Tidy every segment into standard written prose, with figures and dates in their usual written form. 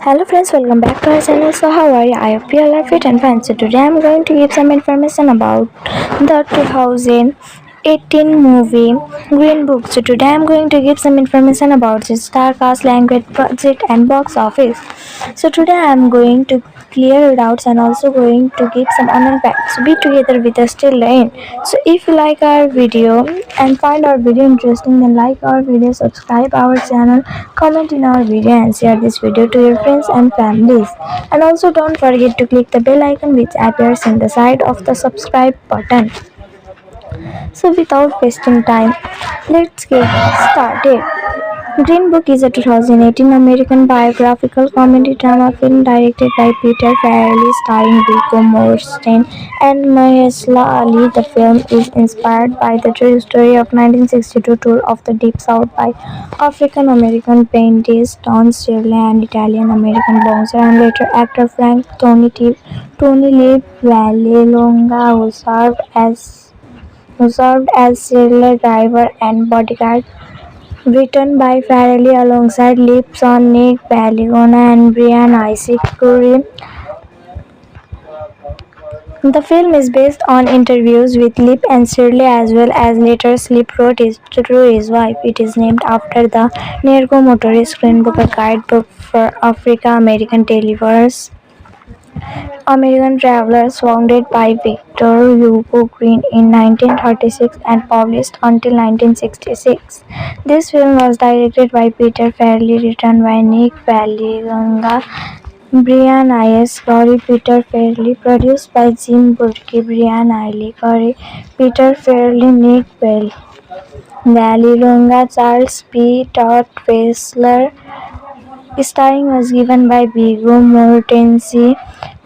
Hello friends, welcome back to our channel. So how are you? I hope you all are fit and fine. So today I am going to give some information about the 2018 movie Green Book. So today I am going to give some information about its star cast, language, budget and box office. So today I am going to clear your doubts and also going to give some unknown facts. So be together with us till the end. So if you like our video and find our video interesting, then like our video, subscribe our channel, comment in our video and share this video to your friends and families. And also don't forget to click the bell icon which appears in the side of the subscribe button. So without wasting time, let's get started. Green Book is a 2018 American biographical comedy drama film directed by Peter Farrelly, starring Viggo Mortensen and Mahershala Ali. The film is inspired by the true story of 1962 tour of the Deep South by African American painters Don Shirley and Italian American bouncer and later actor Tony Lee Vallelonga, who served as serial driver and bodyguard. Written by Farrelly alongside Lips on Nick Baligona and Brian Isaac Curry, the film is based on interviews with Lip and Shirley as well as letters Lip wrote to his wife. It is named after the Nergo Motorist Green Book, a guidebook for American travelers founded by Victor Hugo Green in 1936 and published until 1966. This film was directed by Peter Farrelly, written by Nick Vallelonga, Brian I.S. Corey, Peter Farrelly, produced by Jim Burke, Brian Iley Corey, Peter Farrelly, Nick Vallelonga, Charles P. Todd Fessler. Starring was given by Viggo Mortensen,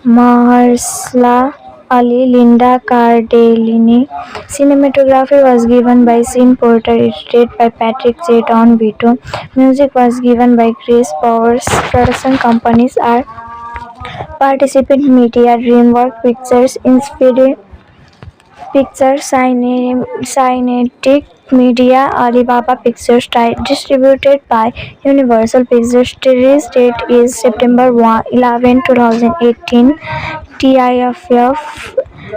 Mahershala Ali, Linda Cardellini. Cinematography was given by Sean Porter, edited by Patrick J. Don Vito. Music was given by Chris Powers. Production companies are Participant Media, DreamWorks Pictures, Inspired Pictures, Cinetic Media, Alibaba Pictures. Distributed by Universal Pictures. Release date is September 11, 2018. TIFF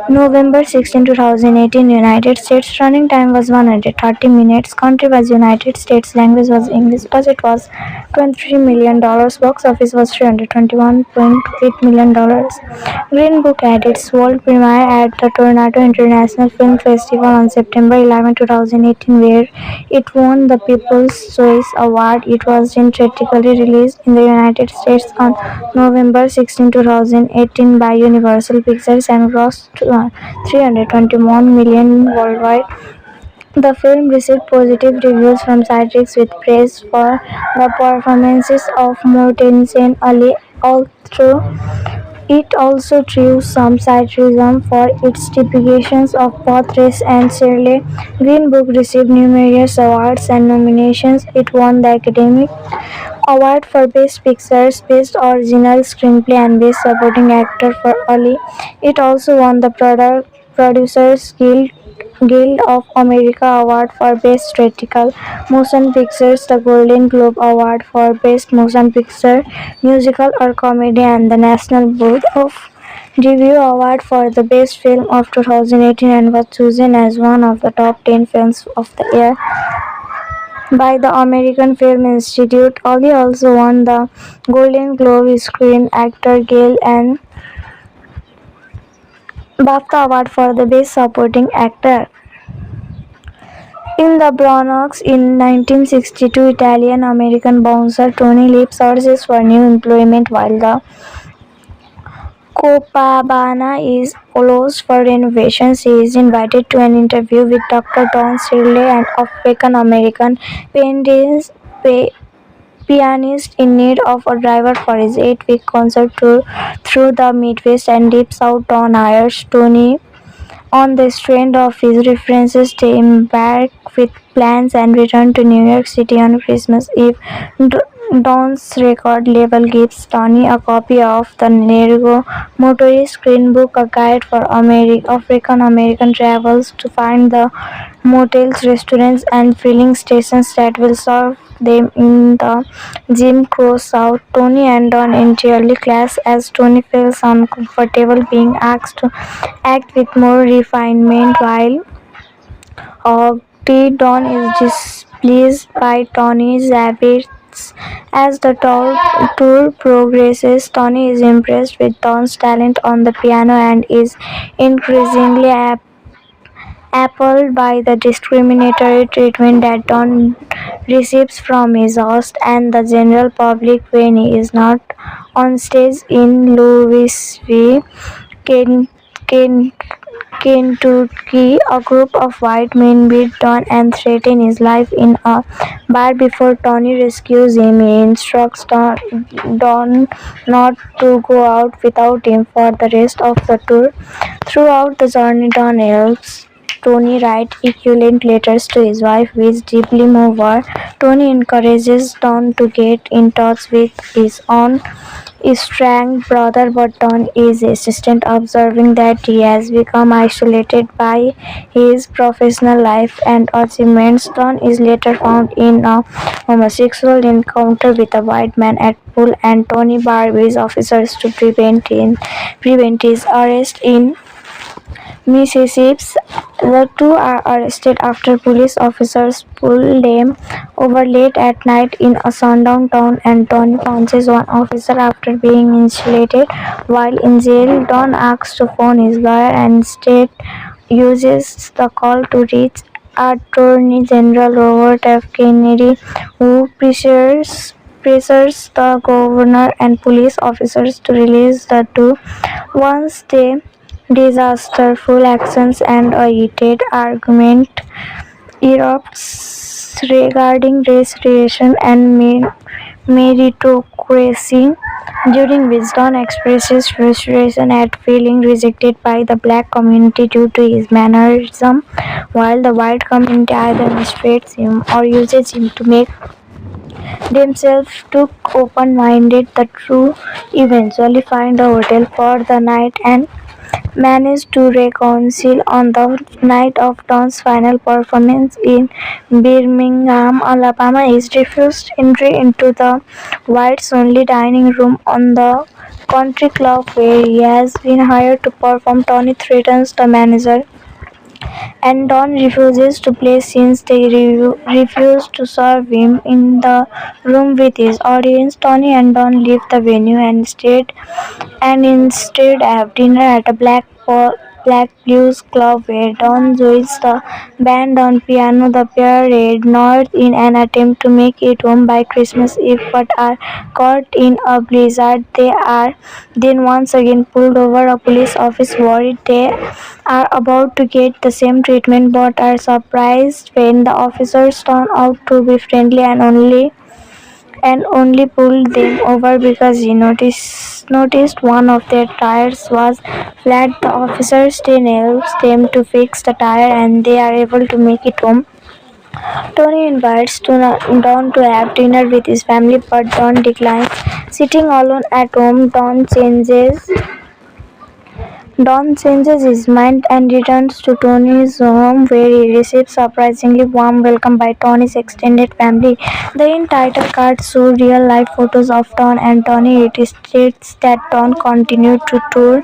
November 16, 2018. United States. Running time was 130 minutes. Country was United States. Language was English. Budget was $23 million. Box office was $321.8 million. Green Book had its world premiere at the Toronto International Film Festival on September 11, 2018, where it won the People's Choice Award. It was then theatrically released in the United States on November 16, 2018 by Universal Pictures and grossed $321 million worldwide. The film received positive reviews from critics with praise for the performances of Mortensen Ali, although it also drew some criticism for its depictions of both race and Shirley. Green Book received numerous awards and nominations. It won the Academy Award for Best Picture, Best Original Screenplay and Best Supporting Actor for Ali. It also won the Producers Guild of America Award for Best Theatrical Motion Pictures, the Golden Globe Award for Best Motion Picture, Musical or Comedy, and the National Board of Review Award for the Best Film of 2018 and was chosen as one of the top 10 films of the year by the American Film Institute. Ali also won the Golden Globe Screen Actor Guild and BAFTA Award for the Best Supporting Actor. In the Bronx in 1962, Italian-American bouncer Tony Lip searches for new employment while the Copacabana is closed for renovations. He is invited to an interview with Dr. Don Shirley, an African-American pianist in need of a driver for his 8-week concert tour through the Midwest and Deep South. Don hires Tony on the strength of his references. They embark with plans and return to New York City on Christmas Eve. Don's record label gives Tony a copy of the Nergo Motorist Green Book, a guide for African American travelers to find the motels, restaurants, and filling stations that will serve them in the Jim Crow South. Tony and Don entirely clash as Tony feels uncomfortable being asked to act with more refinement while Don is displeased by Tony's habits. As the tour progresses, Tony is impressed with Don's talent on the piano and is increasingly appalled by the discriminatory treatment that Don receives from his host and the general public when he is not on stage in Louisville, Ken- Ken- Kentucky. A group of white men beat Don and threaten his life in a bar before Tony rescues him. He instructs Don not to go out without him for the rest of the tour. Throughout the journey, Don helps Tony write eloquent letters to his wife, which deeply move her. Tony encourages Don to get in touch with his own estranged brother, but Don is insistent, observing that he has become isolated by his professional life and achievements. Don is later found in a homosexual encounter with a white man at pool, and Tony barbees officers to prevent his arrest in Mississippi. The two are arrested after police officers pull them over late at night in a sundown town, and Tony punches one officer after being insulated. While in jail, Don asks to phone his lawyer and instead uses the call to reach Attorney General Robert F. Kennedy, who pressures the governor and police officers to release the two. Once they disasterful actions and a heated argument erupts regarding race relations and meritocracy, during which Don expresses frustration at feeling rejected by the black community due to his mannerism, while the white community either mistreats him or uses him to make themselves too open-minded. The two eventually find a hotel for the night and managed to reconcile on the night of Don's final performance in Birmingham, Alabama. He is refused entry into the whites-only dining room on the country club where he has been hired to perform. Tony threatens the manager and Don refuses to play since they refuse to serve him in the room with his audience. Tony and Don leave the venue and instead have dinner at a Black Blues Club where Don joins the band on piano. The pair head north in an attempt to make it home by Christmas Eve but are caught in a blizzard. They are then once again pulled over a police office, worried they are about to get the same treatment but are surprised when the officers turn out to be friendly and only pulled them over because he noticed one of their tires was flat. The officers then helps them to fix the tire and they are able to make it home. Tony invites Don to have dinner with his family, but Don declines. Sitting alone at home, Don changes his mind and returns to Tony's home where he receives surprisingly warm welcome by Tony's extended family. The in-title cards show real-life photos of Don and Tony. It states that Don continued to tour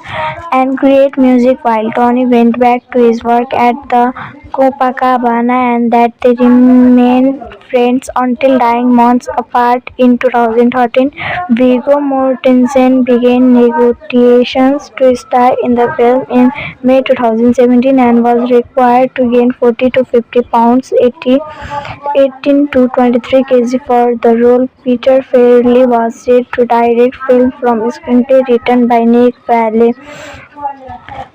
and create music while Tony went back to his work at the Copacabana and that they remained friends until dying months apart. In 2013, Viggo Mortensen began negotiations to star in the film in May 2017 and was required to gain 40 to 50 pounds, 18 to 23 kg for the role. Peter Farrelly was set to direct film from a screenplay written by Nick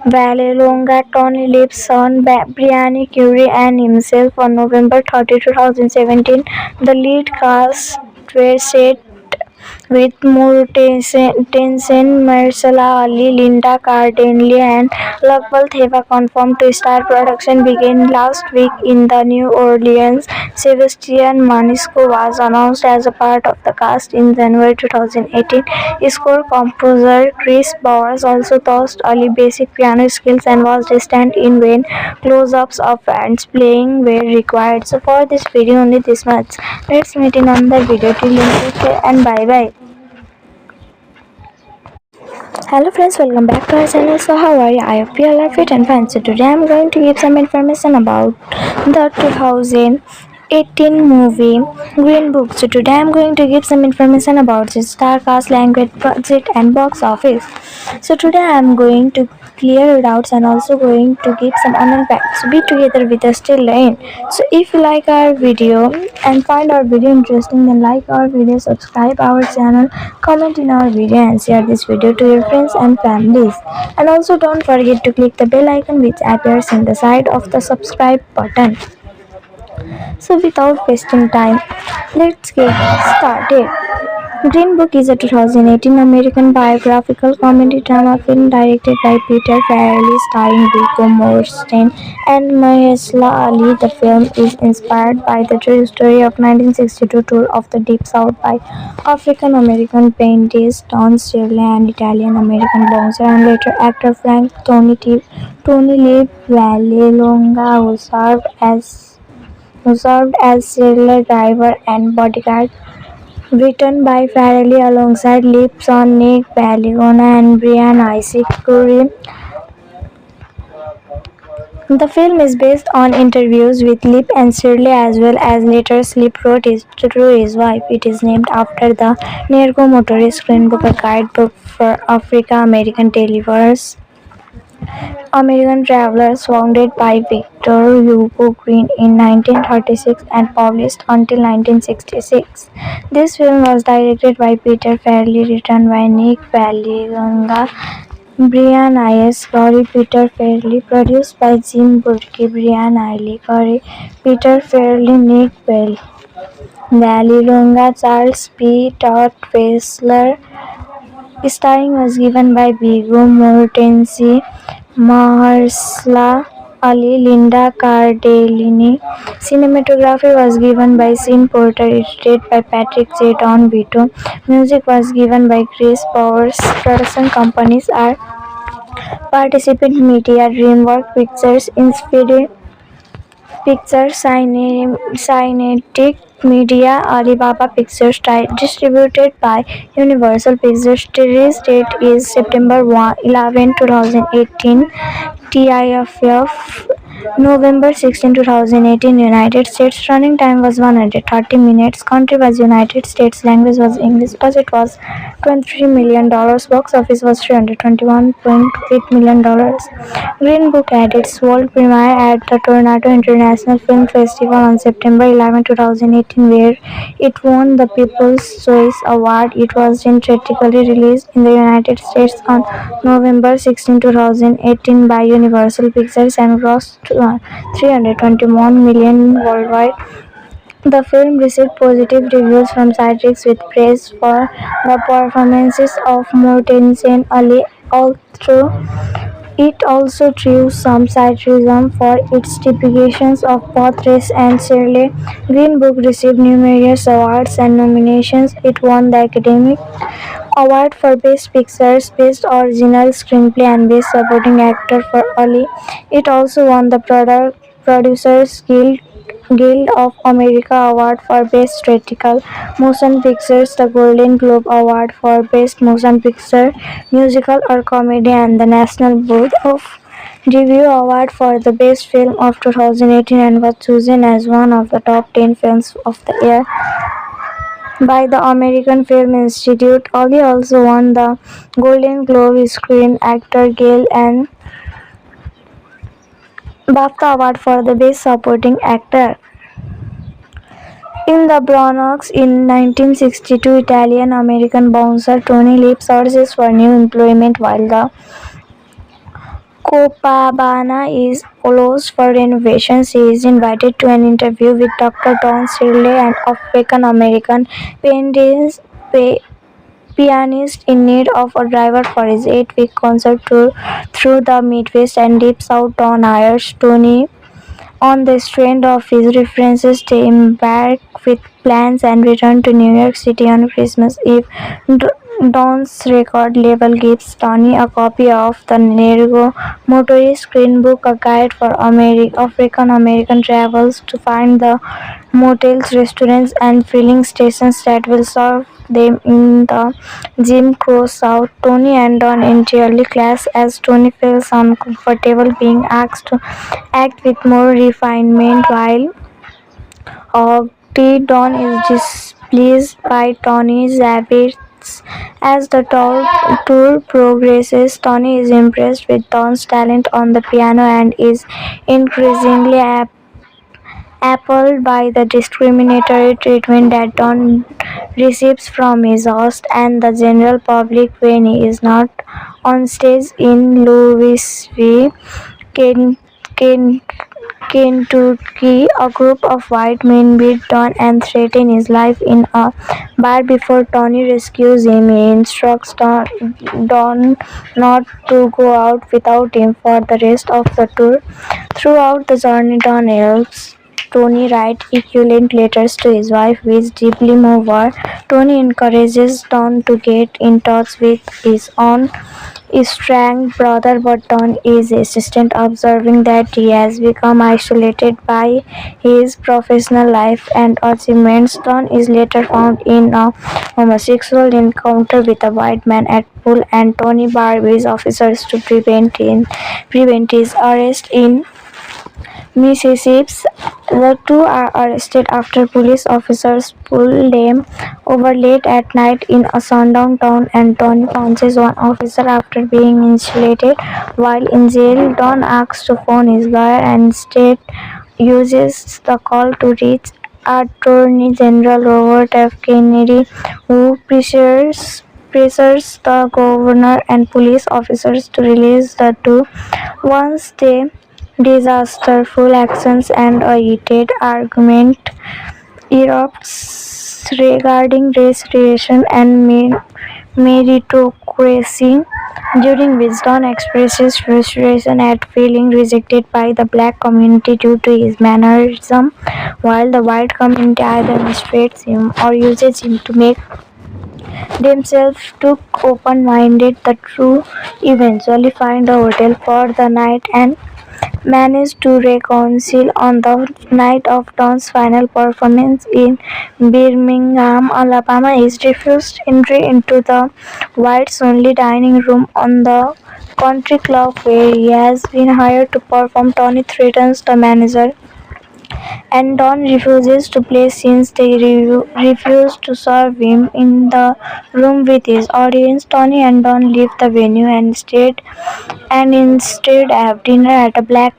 Vallelonga. Tony Lee's son Brian Currie and himself on November 30, 2017. The lead cast were set with Mortensen, Mahershala Ali, Linda Cardellini, and Lakbal Theva confirmed to star. Production began last week in the New Orleans. Sebastian Manisco was announced as a part of the cast in January 2018. Score composer Chris Bowers also taught Ali basic piano skills and was distant in when close-ups of hands playing were required. So for this video only this much. Let's meet in another video. Till then, take care and bye bye. Hello friends, welcome back to our channel. So how are you? I hope you all are fit and fine. So today I am going to give some information about the 2018 movie Green Book. So today I am going to give some information about the star cast, language, budget and box office. So today I am going to clear your doubts and also going to give some unknown facts. So be together with us till the end. So if you like our video and find our video interesting, then like our video, subscribe our channel, comment in our video and share this video to your friends and families. And also don't forget to click the bell icon which appears in the side of the subscribe button. So without wasting time, let's get started. Green Book is a 2018 American biographical comedy drama film directed by Peter Farrelly, starring Viggo Mortensen and Mahershala Ali. The film is inspired by the true story of 1962 tour of the Deep South by African American painters Don Shirley and Italian American bouncer and later actor Tony Lee Vallelonga, who served as sailor, driver, and bodyguard. Written by Farrelly alongside Lips on Nick Balligona and Brian Isaac Curry, the film is based on interviews with Lip and Shirley as well as letters Lip wrote to his wife. It is named after the Nergo Motorist Greenbook, a guidebook for American travelers founded by Victor Hugo Green in 1936 and published until 1966. This film was directed by Peter Farrelly, written by Nick Vallelonga, Brian Iles Corey, Peter Farrelly, produced by Jim Burke, Brian Iles Corey, Peter Farrelly, Nick Vallelonga, Charles P. Todd Fessler. Starring was given by Viggo Mortensen, Mahershala Ali, Linda Cardellini. Cinematography was given by Sean Porter, edited by Patrick J. Don Vito. Music was given by Chris Bowers. Production companies are Participant Media, DreamWorks Pictures, Inspired Pictures, Cinetic Media, Alibaba Pictures. Distributed by Universal Pictures. Release date is September 11, 2018. TIFF November 16, 2018. United States. Running time was 130 minutes. Country was United States. Language was English. Budget was $23 million. Box office was $321.8 million. Green Book had its world premiere at the Toronto International Film Festival on September 11, 2018, where it won the People's Choice Award. It was then theatrically released in the United States on November 16, 2018 by Universal Pictures and grossed $321 million worldwide. The film received positive reviews from critics with praise for the performances of Mortensen Ali, although it also drew some criticism for its depictions of both race and Shirley. Green Book received numerous awards and nominations. It won the Academy Award for Best Pictures, Best Original Screenplay and Best Supporting Actor for Ali. It also won the Producers Guild of America Award for Best Theatrical Motion Pictures, the Golden Globe Award for Best Motion Picture, Musical or Comedy, and the National Board of Review Award for the Best Film of 2018 and was chosen as one of the top 10 films of the year by the American Film Institute. Ali also won the Golden Globe Screen Actor Guild and BAFTA Award for the Best Supporting Actor. In the Bronx in 1962, Italian-American bouncer Tony Lee searches for new employment while the Copacabana is closed for renovations. He is invited to an interview with Dr. Don Shirley, an African-American pianist in need of a driver for his 8-week concert tour through the Midwest and Deep South. Don hires Tony on the strength of his references to embark with plans and return to New York City on Christmas Eve. Don's record label gives Tony a copy of the Nergo Motorist Green Book, a guide for African American travels to find the motels, restaurants, and filling stations that will serve them in the Jim Crow South. Tony and Don entirely clash as Tony feels uncomfortable being asked to act with more refinement while Don is displeased by Tony's habits. As the tour progresses, Tony is impressed with Don's talent on the piano and is increasingly appalled by the discriminatory treatment that Don receives from his host and the general public when he is not on stage in Louisville, Ken- Ken- Kentucky. A group of white men beat Don and threaten his life in a bar before Tony rescues him. He instructs Don not to go out without him for the rest of the tour. Throughout the journey, Don helps Tony write eloquent letters to his wife, which deeply move her. Tony encourages Don to get in touch with his own estranged brother, but Don is insistent, observing that he has become isolated by his professional life and achievements. Don is later found in a homosexual encounter with a white man at pool, and Tony barbies officers to prevent his arrest in Mississippi. The two are arrested after police officers pull them over late at night in a sundown town, and Tony punches one officer after being insulated. While in jail, Don asks to phone his lawyer and instead uses the call to reach Attorney General Robert F. Kennedy, who pressures the governor and police officers to release the two. Once they disasterful actions and a heated argument erupts regarding race relations and meritocracy, during which Don expresses frustration at feeling rejected by the black community due to his mannerism, while the white community either mistreats him or uses him to make themselves too open-minded. The two eventually find a hotel for the night and managed to reconcile on the night of Don's final performance in Birmingham, Alabama. He is refused entry into the whites-only dining room on the country club where he has been hired to perform. Tony threatens the manager, and Don refuses to play since they refuse to serve him in the room with his audience. Tony and Don leave the venue and instead have dinner at a black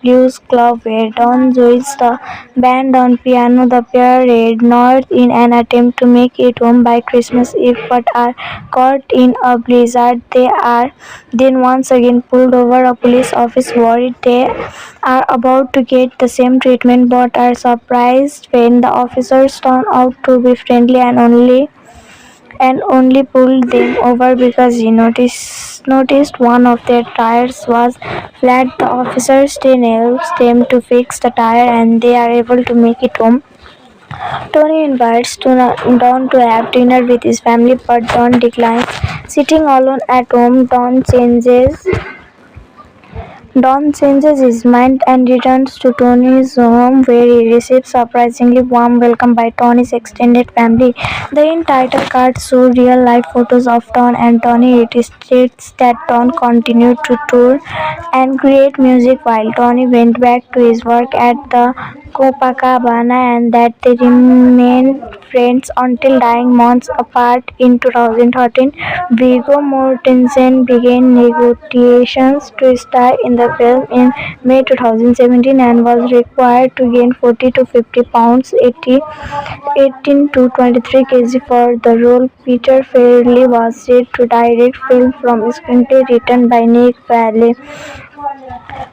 blues club where Don joins the band on piano. The pair head north in an attempt to make it home by Christmas Eve, but are caught in a blizzard. They are then once again pulled over a police office, worried they are about to get the same treatment, but are surprised when the officers turn out to be friendly and only pulled them over because he noticed one of their tires was flat. The officers then helps them to fix the tire and they are able to make it home. Tony invites Don to have dinner with his family, but Don declines. Sitting alone at home, Don changes his mind and returns to Tony's home, where he receives surprisingly warm welcome by Tony's extended family. The in-title cards show real-life photos of Don and Tony. It states that Don continued to tour and create music while Tony went back to his work at the Copacabana, and that they remained friends until dying months apart. In 2013, Viggo Mortensen began negotiations to star in the film in May 2017 and was required to gain 40 to 50 pounds, 18 to 23 kg for the role. Peter Farrelly was set to direct film from a screenplay written by Nick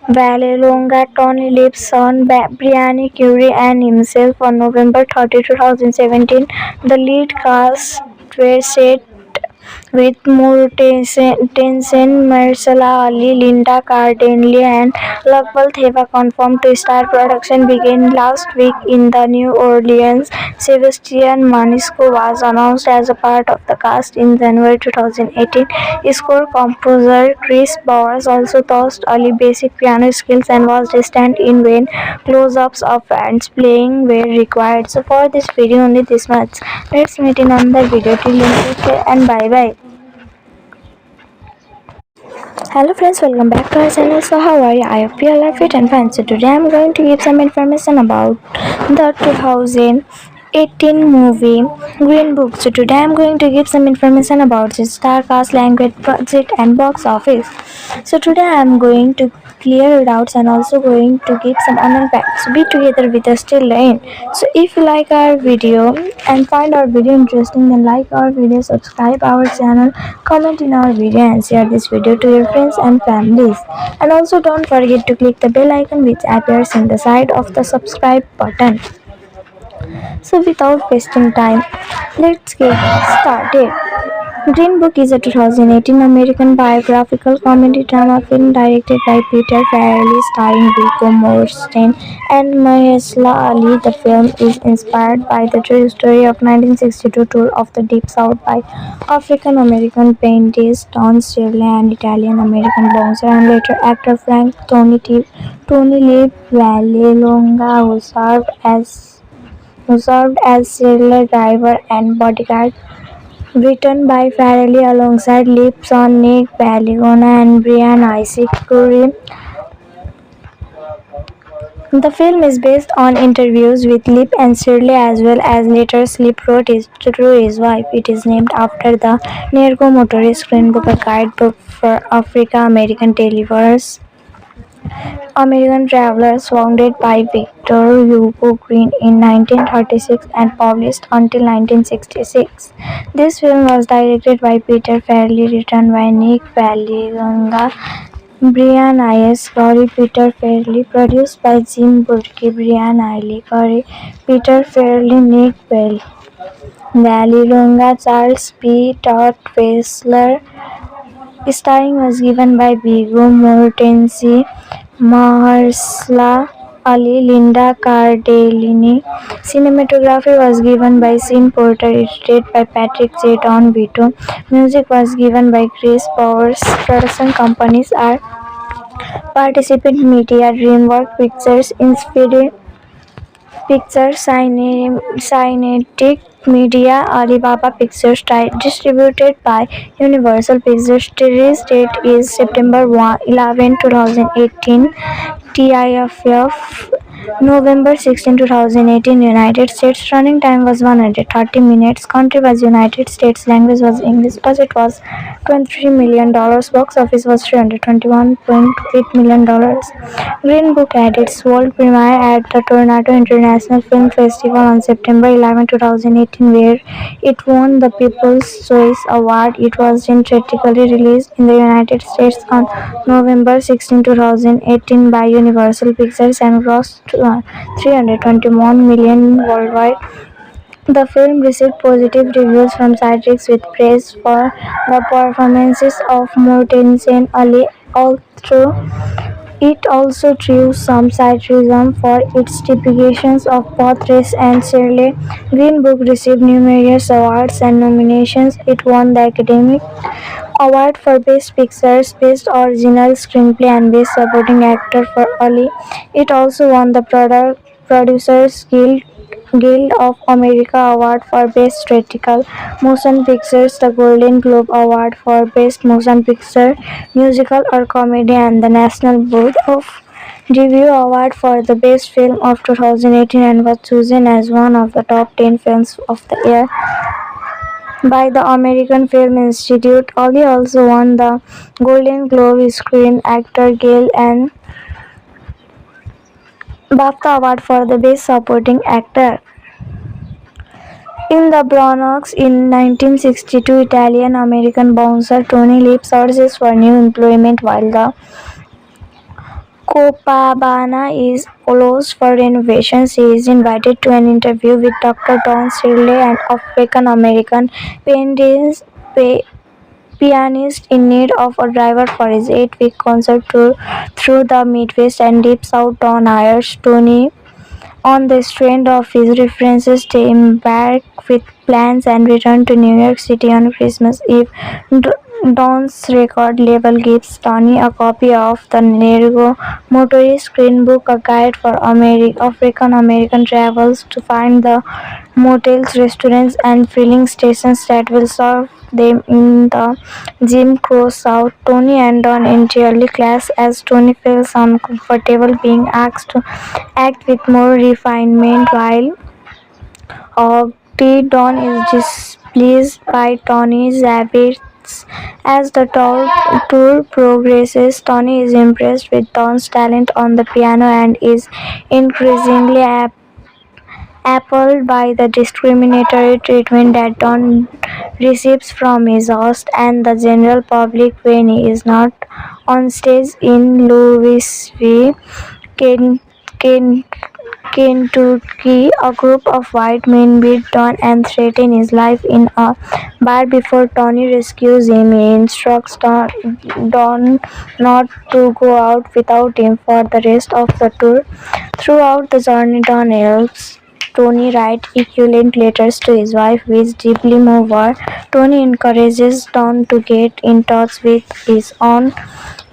Vallelonga. Tony leaves son Brian Currie and himself on November 30, 2017. The lead cast cast were set with Mortensen, Mahershala Ali, Linda Cardellini, and Lukman Theva confirmed to star. Production began last week in the New Orleans. Sebastian Maniscalco was announced as a part of the cast in January 2018. Score composer Chris Bowers also taught Ali basic piano skills and was distant in when close-ups of hands playing were required. So for this video only this much. Let's meet in another video. Till then, take care and bye bye. Hello friends, welcome back to our channel. So how are you? I hope you all are fit and fine. So today I am going to give some information about the 2018 movie Green Book. So today I am going to give some information about the star cast, language, budget and box office. So today I am going to clear your doubts and also going to give some unknown facts. So be together with us till the end. So if you like our video and find our video interesting, then like our video, subscribe our channel, comment in our video and share this video to your friends and families. And also don't forget to click the bell icon which appears in the side of the subscribe button. So without wasting time, let's get started. Green Book is a 2018 American biographical comedy drama film directed by Peter Farrelly, starring Viggo Mortensen and Mahershala Ali. The film is inspired by the true story of 1962 tour of the Deep South by African American painters Don Shirley and Italian American bouncer and later actor Frank Tony Lee Vallelonga, who served as serial driver and bodyguard. Written by Farrelly alongside Lips on Nick Balligona and Brian Isaac Curry, the film is based on interviews with Lip and Shirley as well as letters Lip wrote to his wife. It is named after the Nergo Motorist Greenbook, a guidebook for African-American American travelers founded by Victor Hugo Green in 1936 and published until 1966. This film was directed by Peter Farrelly, written by Nick Vallelonga, Brian Iles Corey, Peter Farrelly, produced by Jim Burke, Brian Iles Corey, Peter Farrelly, Nick Vallelonga, Charles P. Todd Wessler. Starring was given by Viggo Mortensen, Mahershala Ali, Linda Cardellini. Cinematography was given by Sean Porter, edited by Patrick J. Don Vito. Music was given by Chris Bowers. Production companies are Participant Media, DreamWorks Pictures, Inspired Pictures, Cinetic Media, Alibaba Pictures. Distributed by Universal Pictures. Release date is September 11, 2018. TIFF November 16, 2018. United States. Running time was 130 minutes. Country was United States. Language was English. Budget was $23 million. Box office was $321.8 million. Green Book had its world premiere at the Toronto International Film Festival on September 11, 2018, where it won the People's Choice Award. It was then theatrically released in the United States on November 16, 2018 by Universal Pictures and grossed $321 million worldwide. The film received positive reviews from critics with praise for the performances of Mortensen Ali, although it also drew some criticism for its depictions of both race and Shirley. Green Book received numerous awards and nominations. It won the Academy Award for Best Picture, Best Original Screenplay and Best Supporting Actor for Ali. It also won the Producers Guild of America Award for Best Theatrical Motion Pictures, the Golden Globe Award for Best Motion Picture, Musical or Comedy, and the National Board of Review Award for the Best Film of 2018 and was chosen as one of the top 10 films of the year by the American Film Institute. Ali also won the Golden Globe Screen Actor Guild and BAFTA Award for the Best Supporting Actor. In the Bronx in 1962, Italian-American bouncer Tony Lip searches for new employment while the Copacabana is closed for renovation. She is invited to an interview with Dr. Don Shirley, an African American pianist, pianist in need of a driver for his 8-week concert tour through the Midwest and Deep South. Don hires Tony on the strength of his references. They embark with plans and return to New York City on Christmas Eve. Don's record label gives Tony a copy of the Nergo Motorist Greenbook, a guide for African American travelers to find the motels, restaurants, and filling stations that will serve them in the Jim Crow South. Tony and Don entirely clash as Tony feels uncomfortable being asked to act with more refinement, while Don is displeased by Tony's habits. As the tour progresses, Tony is impressed with Don's talent on the piano and is increasingly appalled by the discriminatory treatment that Don receives from his host and the general public when he is not on stage. In Louisville, Ken, Ken, Kentucky, a group of white men beat Don and threaten his life in a bar before Tony rescues him. He instructs Don not to go out without him for the rest of the tour. Throughout the journey, Don helps Tony write eloquent letters to his wife, which deeply move her. Tony encourages Don to get in touch with his own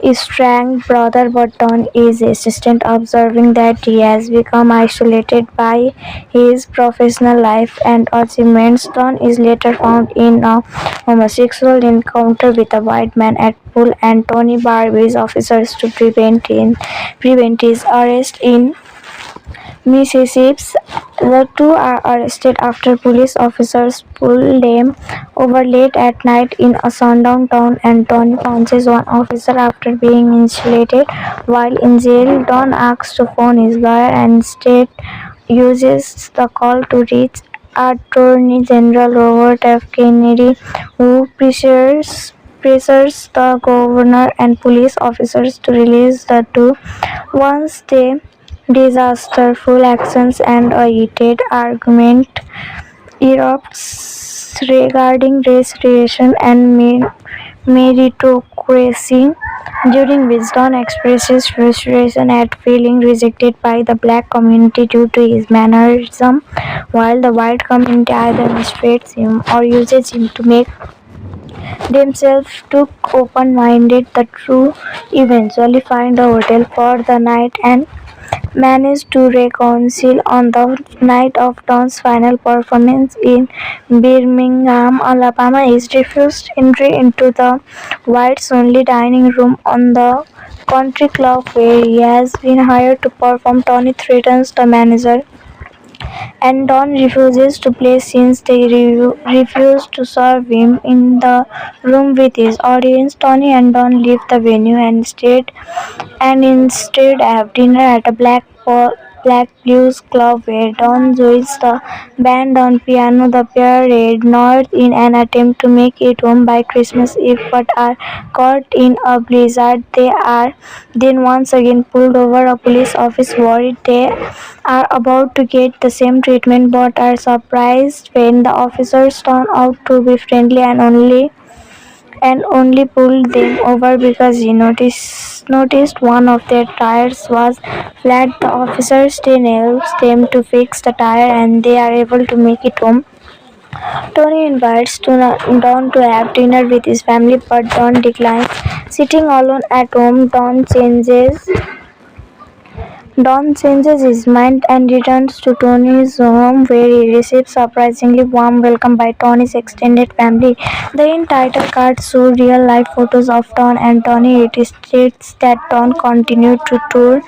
estranged brother, but Don is insistent, observing that he has become isolated by his professional life and achievements. Don is later found in a homosexual encounter with a white man at pool, and Tony barbees officers to prevent his arrest in Mississippi. The two are arrested after police officers pull them over late at night in a sundown town, and Tony punches one officer after being insulated. While in jail, Don asks to phone his lawyer and instead uses the call to reach Attorney General Robert F. Kennedy, who pressures the governor and police officers to release the two. Once they disasterful actions and a heated argument erupts regarding race relations and meritocracy, during which Don expresses frustration at feeling rejected by the black community due to his mannerism, while the white community either mistreats him or uses him to make themselves too open-minded. The two eventually find a hotel for the night and manage to reconcile on the night of Don's final performance in Birmingham, Alabama. He is refused entry into the whites-only dining room on the country club where he has been hired to perform. Tony threatens the manager, and Don refuses to play since they refuse to serve him in the room with his audience. Tony and Don leave the venue and instead have dinner at a black blues club where Don joins the band on piano. The pair head north in an attempt to make it home by Christmas Eve, but are caught in a blizzard. They are then once again pulled over a police office, worried they are about to get the same treatment, but are surprised when the officers turn out to be friendly and only pulled them over because he noticed one of their tires was flat. The officers then helps them to fix the tire and they are able to make it home. Tony invites Don to have dinner with his family, but Don declines. Sitting alone at home, Don changes his mind and returns to Tony's home, where he receives surprisingly warm welcome by Tony's extended family. The in-title cards show real-life photos of Don and Tony. It states that Don continued to tour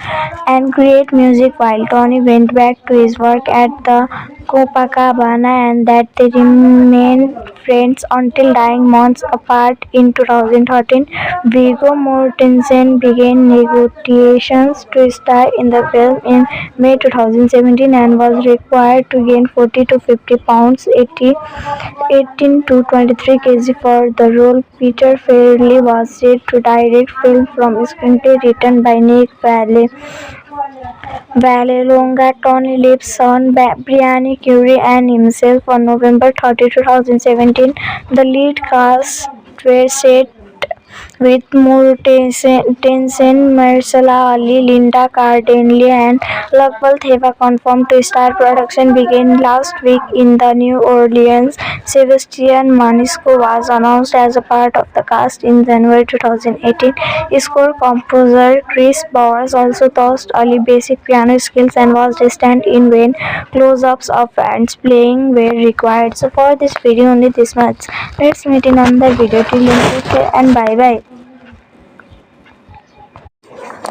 and create music while Tony went back to his work at the Copacabana, and that they remained friends until dying months apart. In 2013, Viggo Mortensen began negotiations to star in the the film in May 2017 and was required to gain 40 to 50 pounds, 18 to 23 kg for the role. Peter Farrelly was set to direct film from a screenplay written by Nick Vallelonga, Tony Lipson, Brianna Curie, and himself on November 30, 2017. The lead cast were set with Mortensen, Mahershala Ali, Linda Cardellini, and Luqman Theva confirmed to star. Production began last week in the New Orleans. Sebastian Maniscalco was announced as a part of the cast in January 2018. Score composer Chris Bowers also taught Ali basic piano skills and was a stand-in when close-ups of hands playing were required. So for this video only this much. Let's meet in another video. Till then, take care and bye bye.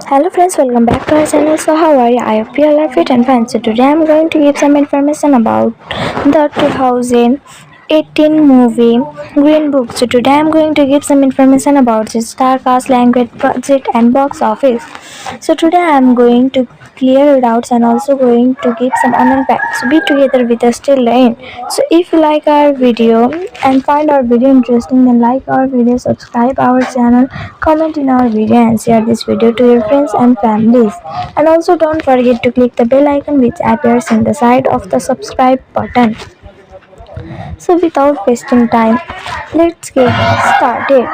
Hello friends, welcome back to our channel. So how are you? I hope you all are fit and fine. So today I am going to give some information about the 2018 movie Green Book. So today I am going to give some information about the star cast, language, budget and box office. So today I am going to clear your doubts and also going to give some unknown facts. So be together with us till the end. So if you like our video and find our video interesting, then like our video, subscribe our channel, comment in our video and share this video to your friends and families. And also don't forget to click the bell icon which appears in the side of the subscribe button. So without wasting time, let's get started.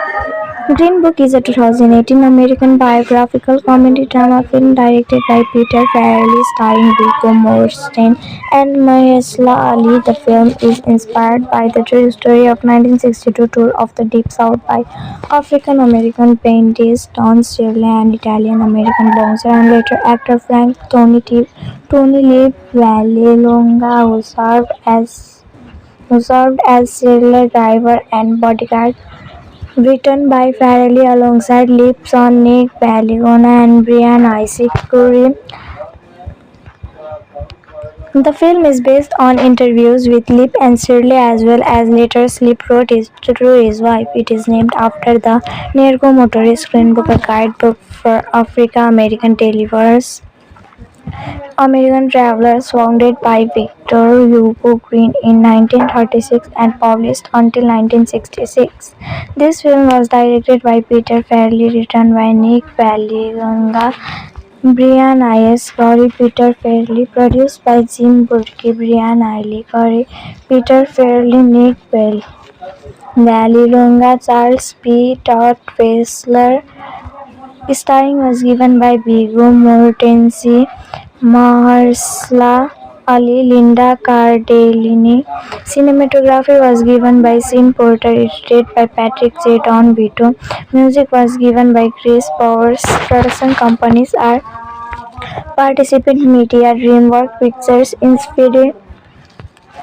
Green Book is a 2018 American biographical comedy drama film directed by Peter Farrelly, starring Viggo Mortensen and Mahershala Ali. The film is inspired by the true story of 1962 tour of the Deep South by African American painters Don Shirley and Italian American boxer and later actor Tony Lee Vallelonga, who served as serial driver and bodyguard. Written by Farrelly alongside Lipson, Nick Vallelonga, and Brian Isaac Curry, the film is based on interviews with Lip and Shirley as well as letters Lip wrote to his wife. It is named after the Nergo Motorist Greenbook, a guidebook for American travelers founded by Victor Hugo Green in 1936 and published until 1966. This film was directed by Peter Farrelly, written by Nick Vallelonga, Brian I.S. Corey, Peter Farrelly, produced by Jim Burke, Brian I. Corey, Peter Farrelly, Nick Vallelonga, Charles P. Todd Fessler. Starring was given by Viggo Mortensen, Mahershala Ali, Linda Cardellini. Cinematography was given by Sean Porter, edited by Patrick J. Don Vito. Music was given by Chris Bowers. Production companies are Participant Media, DreamWorks Pictures, Inspired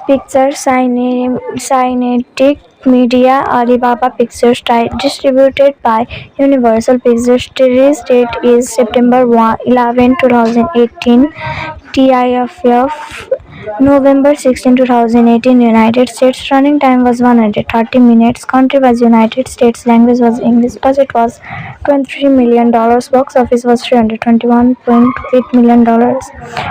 Pictures, Cinetic Media, Alibaba Pictures. Distributed by Universal Pictures. Release date is September 11, 2018. TIFF November 16, 2018. United States. Running time was 130 minutes. Country was United States. Language was English. Budget was $23 million. Box office was $321.8 million.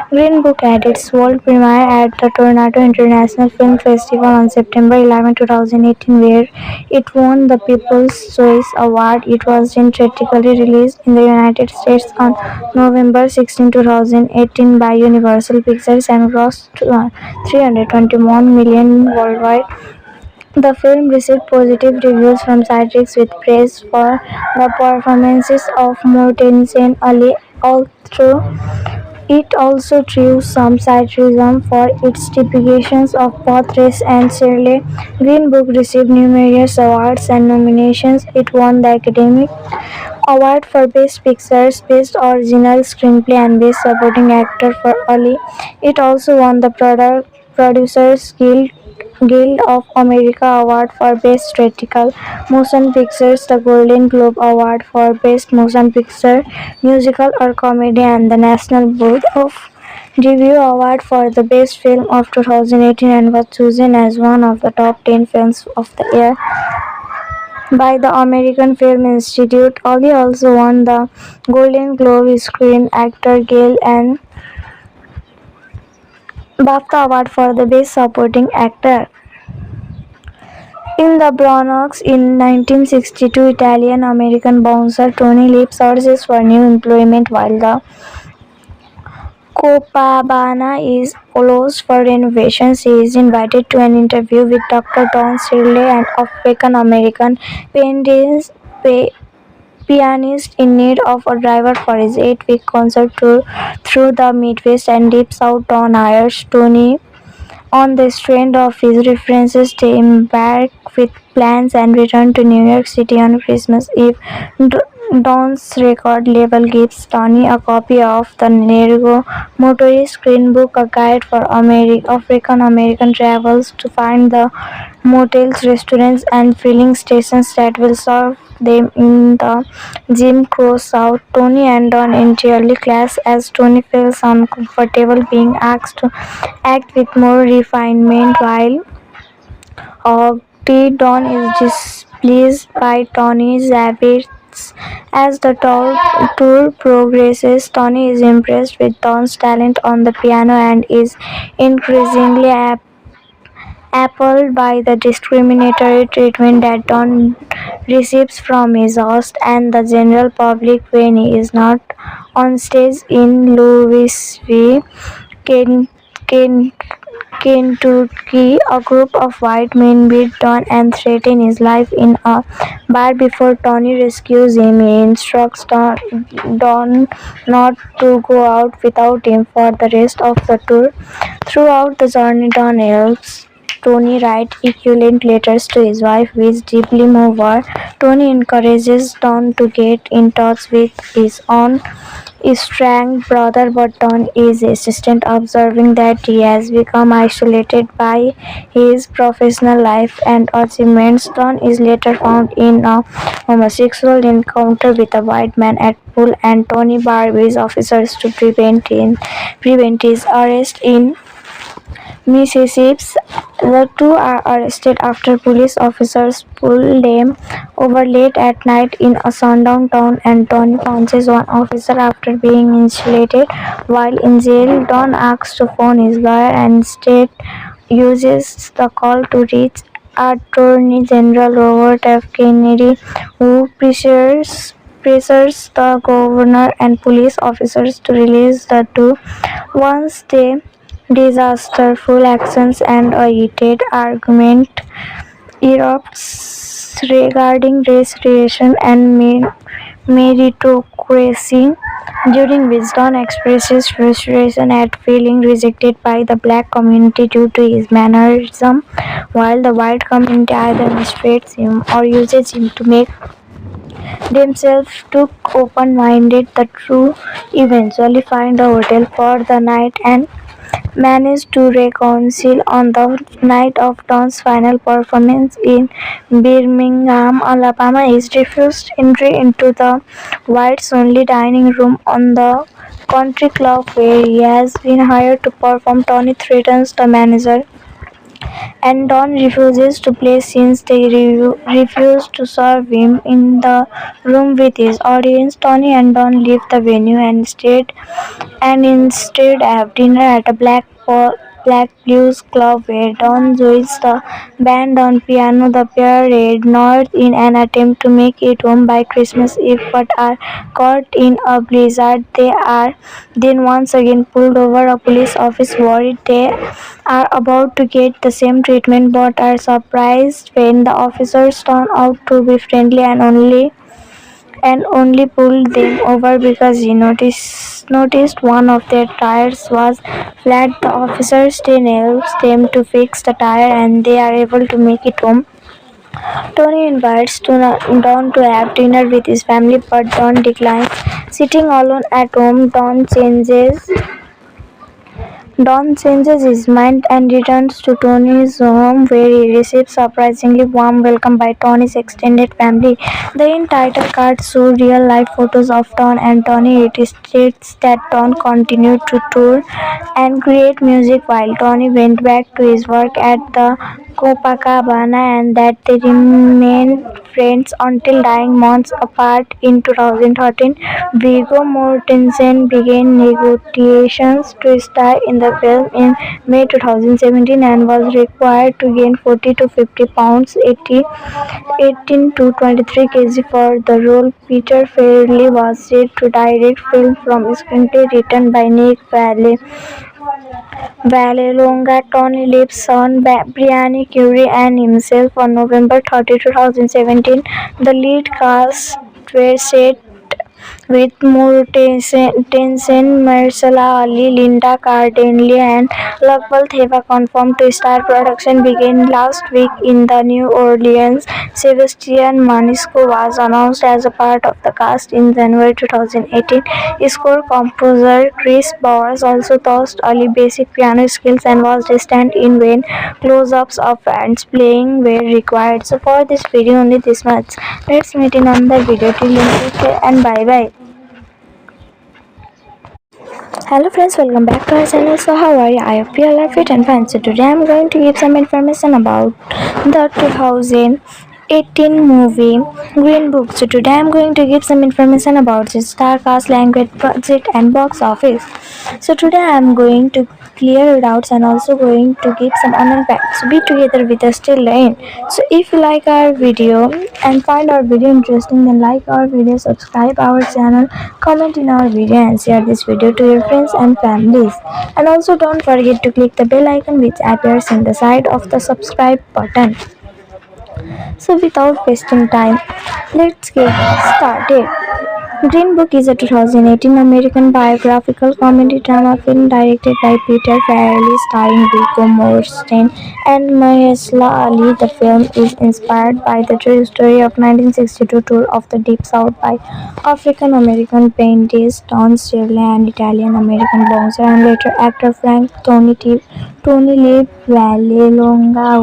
Green Book had its world premiere at the Toronto International Film Festival on September 11, 2018, where it won the People's Choice Award. It was then theatrically released in the United States on November 16, 2018 by Universal Pictures and grossed $321 million worldwide. The film received positive reviews from critics with praise for the performances of Mortensen Ali, although it also drew some criticism for its depictions of both race and Shirley. Green Book received numerous awards and nominations. It won the Academy Award for Best Picture, Best Original Screenplay and Best Supporting Actor for Ali. It also won the Producers Guild of America Award for Best Theatrical Motion Pictures, the Golden Globe Award for Best Motion Picture, Musical or Comedy, and the National Board of Review Award for the Best Film of 2018 and was chosen as one of the top 10 films of the year. by the American Film Institute. Ollie also won the Golden Globe Screen Actor Guild and BAFTA Award for the Best Supporting Actor. In the Bronx in 1962, Italian-American bouncer Tony Lip searches for new employment while the Copacabana is closed for renovations. He is invited to an interview with Dr. Don Shirley, an African-American pianist in need of a driver for his 8-week concert tour through the Midwest and Deep South. Don hires Tony on the strength of his references. They embark with plans and return to New York City on Christmas Eve. Don's record label gives Tony a copy of the Nergo Motorist Screenbook, a guide for African American travelers to find the motels, restaurants, and filling stations that will serve them in the Jim Crow South. Tony and Don entirely clash as Tony feels uncomfortable being asked to act with more refinement while Don is displeased by Tony's habits. As the tour progresses, Tony is impressed with Don's talent on the piano and is increasingly appalled by the discriminatory treatment that Don receives from his host and the general public when he is not on stage. In Louisville, Ken, Ken, Kentucky, a group of white men beat Don and threaten his life in a bar before Tony rescues him. He instructs Don not to go out without him for the rest of the tour. Throughout the journey, Don helps Tony write eloquent letters to his wife, which deeply move her. Tony encourages Don to get in touch with his own estranged brother, but Don is insistent, observing that he has become isolated by his professional life and achievements. Don is later found in a homosexual encounter with a white man at pool, and Tony barbees officers to prevent his arrest in Mississippi. The two are arrested after police officers pull them over late at night in a sundown town, and Tony punches one officer after being insulated. While in jail, Don asks to phone his lawyer and instead uses the call to reach Attorney General Robert F. Kennedy, who pressures the governor and police officers to release the two. Once they disasterful actions and a heated argument erupts regarding race relations and meritocracy, during which Don expresses frustration at feeling rejected by the black community due to his mannerism, while the white community either mistreats him or uses him to make themselves too open-minded. The two eventually find a hotel for the night and managed to reconcile on the night of Don's final performance in Birmingham, Alabama. He is refused entry into the whites-only dining room on the country club where he has been hired to perform. Tony threatens the manager, and Don refuses to play since they refuse to serve him in the room with his audience. Tony and Don leave the venue and instead have dinner at a black blues club where Don joins the band on piano. The pair head north in an attempt to make it home by Christmas Eve, but are caught in a blizzard. They are then once again pulled over. A police officer worried they are about to get the same treatment, but are surprised when the officers turn out to be friendly and only pulled them over because he noticed one of their tires was flat. The officers then helps them to fix the tire and they are able to make it home. Tony invites Don to have dinner with his family, but Don declines. Sitting alone at home, Don changes Don changes his mind and returns to Tony's home where he receives surprisingly warm welcome by Tony's extended family. The end title cards show real-life photos of Don and Tony. It states that Don continued to tour and create music while Tony went back to his work at the Copacabana and that they remained friends until dying months apart. In 2013, Viggo Mortensen began negotiations to star in the film in May 2017 and was required to gain 40 to 50 pounds, 18 to 23 kg for the role. Peter Farrelly was set to direct film from a screenplay written by Nick Vallelonga, Tony Lip's son Brian Currie and himself on November 30, 2017. The lead cast were set with Mortensen, Mahershala Ali, Linda Cardellini and Luqman Theva confirmed to star. Production began last week in the New Orleans. Sebastian Maniscalco was announced as a part of the cast in January 2018. Score composer Chris Bowers also taught Ali basic piano skills and was a stand-in when close-ups of bands playing were required. So for this video only this much. Let's meet in another video. Till then, take care and bye bye. Hello friends, welcome back to our channel. So how are you? I hope you all are fit and fine. So today I'm going to give some information about the 2018 movie Green Book. So today I'm going to give some information about the star cast, language, budget and box office. So today I'm going to clear your doubts and also going to give some unknown facts. So be together with us till the end. So if you like our video and find our video interesting, then like our video, subscribe our channel, comment in our video and share this video to your friends and families. And also don't forget to click the bell icon which appears in the side of the subscribe button. So without wasting time, let's get started. Green Book is a 2018 American biographical comedy drama film directed by Peter Farrelly, starring Viggo Mortensen and Mahershala Ali. The film is inspired by the true story of 1962 tour of the Deep South by African American painters Don Shirley and Italian American boxer and later actor Tony Lee Vallelonga,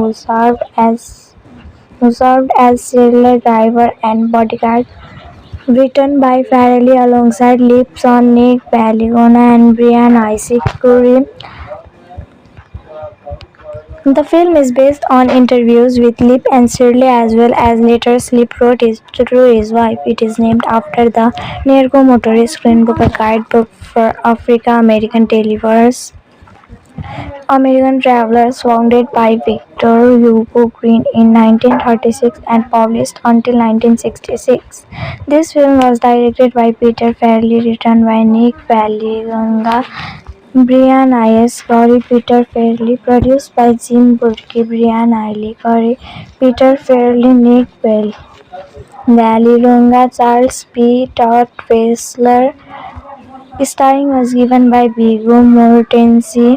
who served as serial driver and bodyguard. Written by Farrelly alongside Lip's son Nick Vallelonga and Brian Isaac Currie. The film is based on interviews with Lip and Shirley as well as letters Lip wrote to his wife. It is named after the Nergo Motorist Green Book, a guidebook for American travelers founded by Victor Hugo Green in 1936 and published until 1966. This film was directed by Peter Farrelly, written by Nick Vallelonga, Brian I.S. Currie, Peter Farrelly, produced by Jim Burke, Brian I. Currie, Peter Farrelly, Nick Vallelonga, Charles P. Todd Fessler. Starring was given by Viggo Mortensen,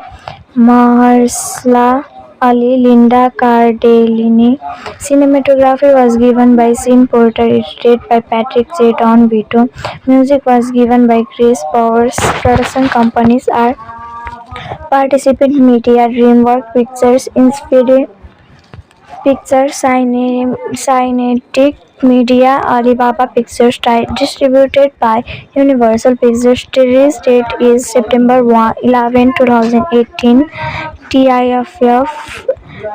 Mahershala Ali, Linda Cardellini. Cinematography was given by Sean Porter, edited by Patrick J. Don Vito. Music was given by Chris Bowers. Production companies are Participant Media, DreamWorks Pictures, Inspired Pictures, Cinetic Media, Alibaba Pictures. Distributed by Universal Pictures. Release date is September 11, 2018. TIFF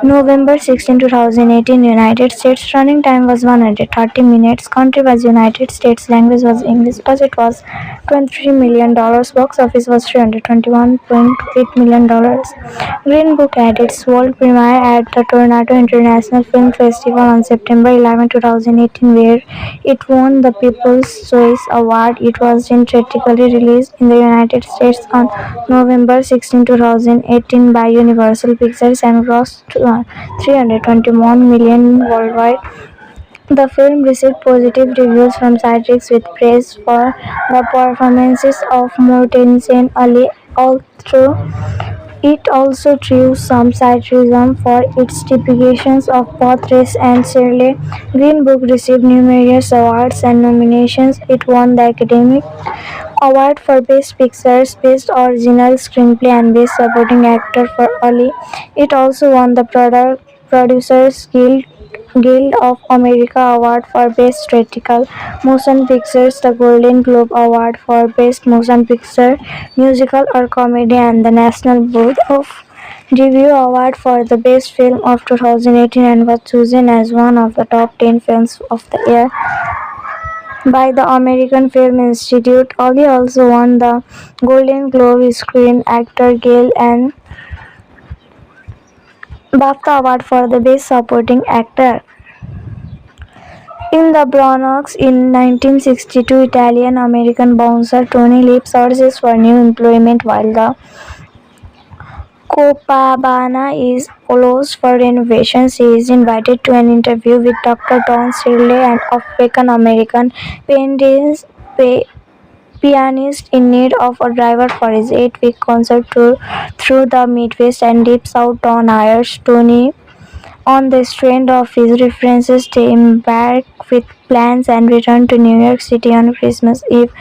November 16, 2018. United States. Running time was 130 minutes. Country was United States. Language was English. Budget was $23 million. Box office was $321.8 million. Green Book had its world premiere at the Toronto International Film Festival on September 11, 2018, where it won the People's Choice Award. It was then theatrically released in the United States on November 16, 2018 by Universal Pictures and grossed $321 million worldwide. The film received positive reviews from critics with praise for the performances of Mortensen Ali, although it also drew some criticism for its depictions of both race and Shirley. Green Book received numerous awards and nominations. It won the Academy Award for Best Pictures, Best Original Screenplay and Best Supporting Actor for Ali. It also won the Producers Guild of America Award for Best Theatrical Motion Pictures, the Golden Globe Award for Best Motion Picture, Musical or Comedy, and the National Board of Review Award for the Best Film of 2018 and was chosen as one of the top 10 films of the year by the American Film Institute. Ali also won the Golden Globe Screen Actor Guild and BAFTA Award for the Best Supporting Actor. In the Bronx in 1962, Italian-American bouncer Tony Lip searches for new employment while the Copacabana is closed for renovations. He is invited to an interview with Dr. Don Shirley, an African-American pianist in need of a driver for his 8-week concert tour through the Midwest and Deep South. Don hires Tony on the strength of his references. They embark with plans and return to New York City on Christmas Eve.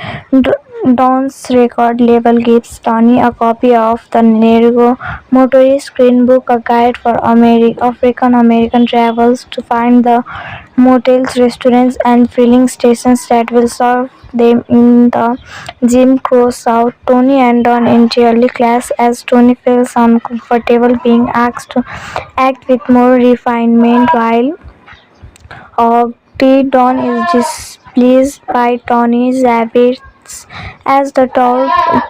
Don's record label gives Tony a copy of the Nergo Motorist Screenbook, a guide for African American travels to find the motels, restaurants, and filling stations that will serve them in the Jim Crow South. Tony and Don entirely clash as Tony feels uncomfortable being asked to act with more refinement while Don is displeased by Tony's habits. As the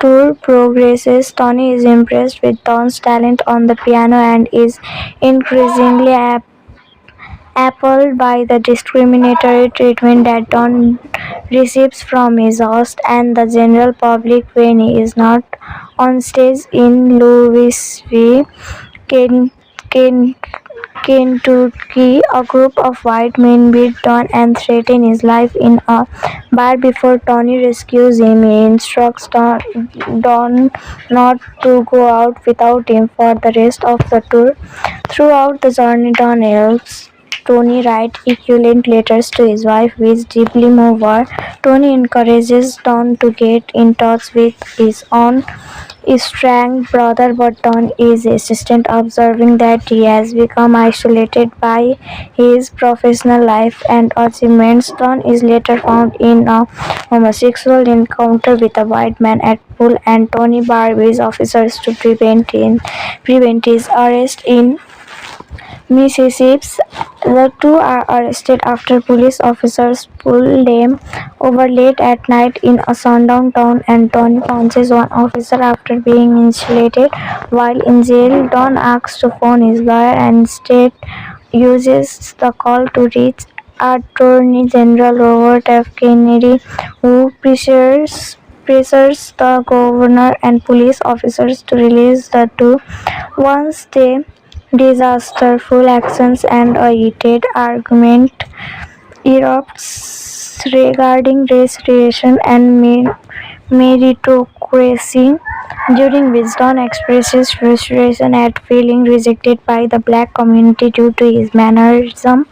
tour progresses, Tony is impressed with Don's talent on the piano and is increasingly appalled by the discriminatory treatment that Don receives from his host and the general public when he is not on stage. In Louisville, Ken, Ken, Kentucky, a group of white men beat Don and threaten his life in a bar before Tony rescues him. He instructs Don not to go out without him for the rest of the tour. Throughout the journey, Don helps Tony write eloquent letters to his wife, which deeply move her. Tony encourages Don to get in touch with his own estranged brother, but Don is insistent, observing that he has become isolated by his professional life and achievements. Don is later found in a homosexual encounter with a white man at pool, and Tony barbees officers to prevent his arrest in Mississippi. The two are arrested after police officers pull them over late at night in a sundown town, and Tony punches one officer after being insulated. While in jail, Don asks to phone his lawyer and instead uses the call to reach Attorney General Robert F. Kennedy, who pressures the governor and police officers to release the two. Once they disasterful actions and a heated argument erupts regarding race relations and meritocracy, during which Don expresses frustration at feeling rejected by the black community due to his mannerism,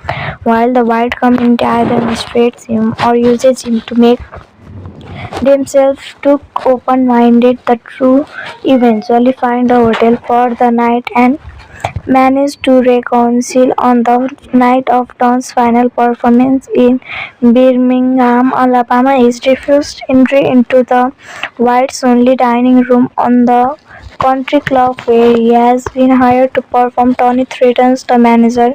while the white community either mistreats him or uses him to make themselves too open-minded. The two eventually find a hotel for the night and managed to reconcile on the night of Don's final performance in Birmingham, Alabama. He is refused entry into the whites-only dining room on the country club where he has been hired to perform. Tony threatens the manager,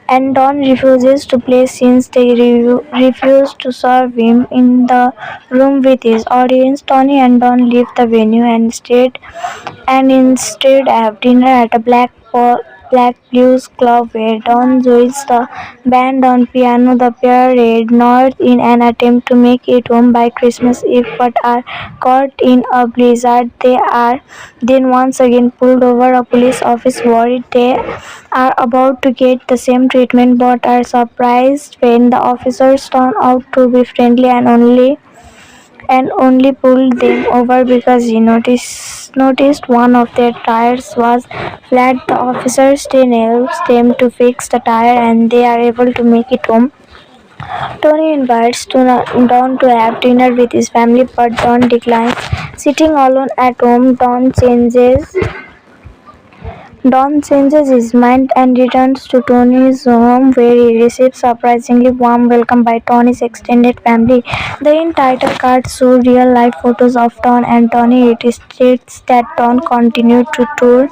and Don refuses to play since they refuse to serve him in the room with his audience. Tony and Don leave the venue and instead have dinner at a Black Blues Club where Don joins the band on piano. The pair head north in an attempt to make it home by Christmas Eve but are caught in a blizzard. They are then once again pulled over. A police officer worried they are about to get the same treatment but are surprised when the officers turn out to be friendly and only pulled them over because he noticed one of their tires was flat. The officers then helps them to fix the tire and they are able to make it home. Tony invites Don to have dinner with his family, but Don declines. Sitting alone at home, Don changes his mind and returns to Tony's home where he receives surprisingly warm welcome by Tony's extended family. The in-title cards show real-life photos of Don and Tony. It states that Don continued to tour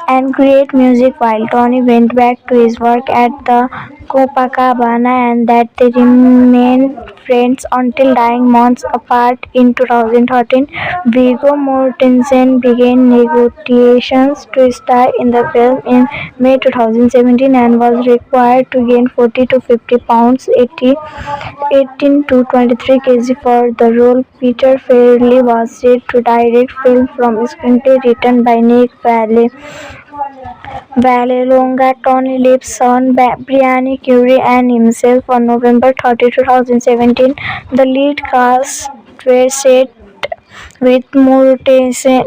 and create music while Tony went back to his work at the Copacabana and that they remained friends until dying months apart. In 2013, Viggo Mortensen began negotiations to star in the film in May 2017 and was required to gain 40 to 50 pounds 18 to 23 kg for the role. Peter Farrelly was set to direct film from a screenplay written by Nick Vallelonga. Tony Lip's son Brian Currie and himself on November 30, 2017. The lead cast were set with Mortensen,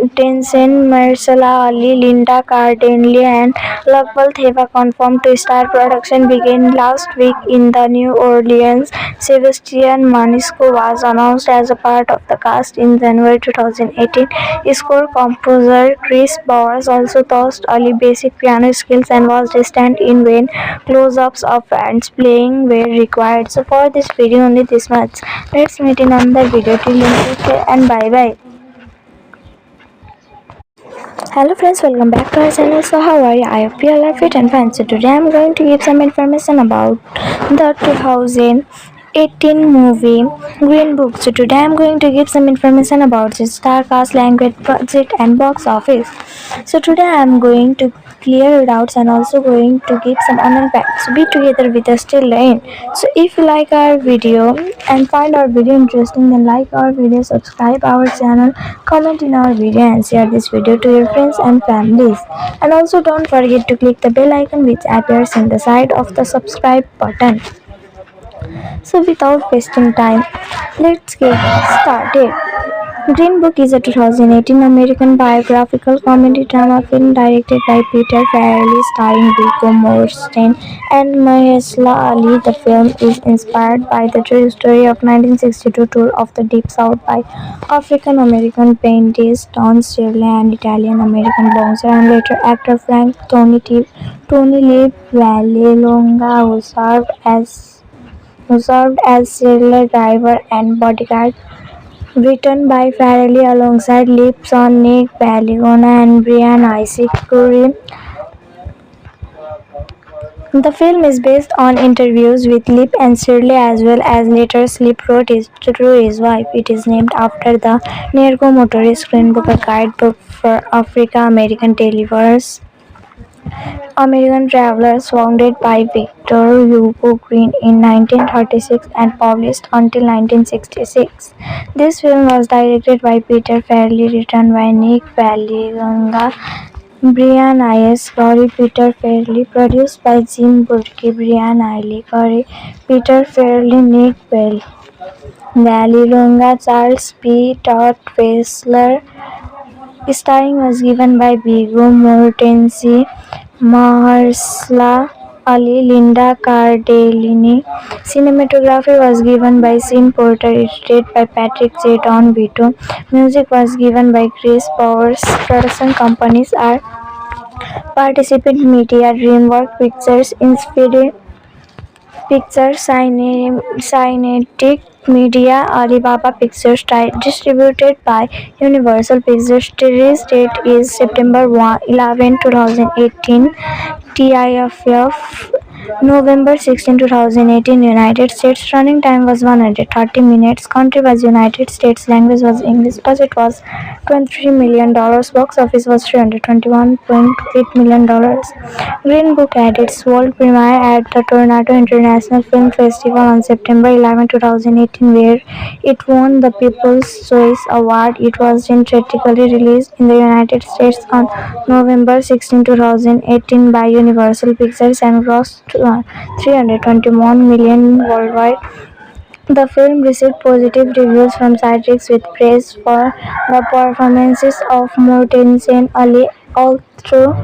Mahershala Ali, Linda Cardellini and Lugbal Theva confirmed to star. Production began last week in the New Orleans. Sebastian Maniscalco was announced as a part of the cast in January 2018. Score composer Chris Bowers also taught Ali basic piano skills and was distant in when close-ups of hands playing were required. So for this video only this much. Let's meet in another video. Till then take care and bye bye. Hello friends, welcome back to our channel. So how are you? I hope you all are fit and fine. So today I am going to give some information about the 2018 movie Green Book. So today I am going to give some information about the star cast, language, budget and box office. So today I am going to clear your doubts and also going to give some unknown facts. So be together with us till the end. So if you like our video and find our video interesting, then like our video, subscribe our channel, comment in our video and share this video to your friends and families. And also don't forget to click the bell icon which appears in the side of the subscribe button. So without wasting time, let's get started. Green Book is a 2018 American biographical comedy drama film directed by Peter Farrelly, starring Viggo Mortensen and Mahershala Ali. The film is inspired by the true story of 1962 tour of the Deep South by African American paintist Don Shirley and Italian American boxer and later actor Tony Lee Vallelonga, who served as serial driver and bodyguard. Written by Farrelly alongside Lip's on Nick Vallelonga and Brian Isaac Curry. The film is based on interviews with Lip and Shirley as well as letters Lip wrote to his wife. It is named after the Nergo Motorist Green Book, a guidebook for African American travelers founded by Victor Hugo Green in 1936 and published until 1966. This film was directed by Peter Farrelly, written by Nick Vallelonga, Brian I.S. Curry, Peter Farrelly, produced by Jim Burke, Brian I. Curry, Peter Farrelly, Nick Vallelonga, Charles P. Todd Fessler. Starring was given by Viggo Mortensen, Mahershala Ali, Linda Cardellini. Cinematography was given by Sean Porter, edited by Patrick J. Don Vito. Music was given by Chris Bowers. Production companies are Participant Media, DreamWorks Pictures, Inspired Pictures, Cinetic Media, Alibaba Pictures. Distributed by Universal Pictures. Release date is September 11, 2018. TIFF November 16, 2018. United States. Running time was 130 minutes. Country was United States. Language was English. Budget was $23 million. Box office was $321.8 million. Green Book had its world premiere at the Toronto International Film Festival on September 11, 2018, where it won the People's Choice Award. It was then theatrically released in the United States on November 16, 2018 by Universal Pictures and grossed $321 million worldwide. The film received positive reviews from critics with praise for the performances of Mortensen Ali, although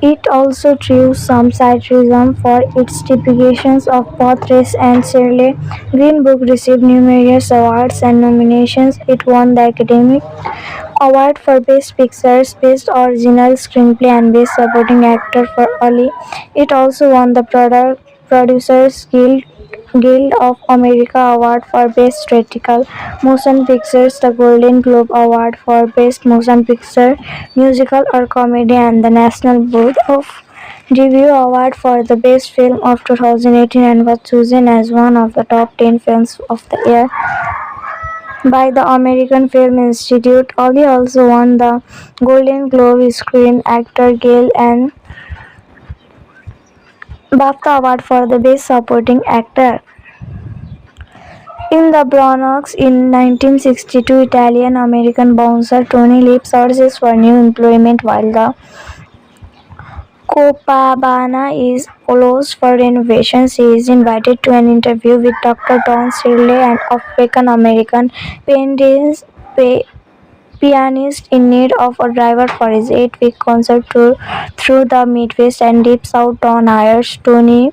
It also drew some criticism for its depictions of both race and Shirley. Green Book received numerous awards and nominations. It won the Academy Award for Best Pictures, Best Original Screenplay, and Best Supporting Actor for Ali. It also won the Producers Guild of America Award for Best Theatrical Motion Pictures, the Golden Globe Award for Best Motion Picture, Musical or Comedy, and the National Board of Review Award for the Best Film of 2018 and was chosen as one of the top 10 films of the year by the American Film Institute. Ali also won the Golden Globe Screen Actor Guild and BAFTA Award for the Best Supporting Actor. In the Bronx in 1962, Italian-American bouncer Tony Lip searches for new employment while the Copacabana is closed for renovations. He is invited to an interview with Dr. Don Shirley, an African-American pianist in need of a driver for his 8-week concert tour through the Midwest and Deep South. Don hires Tony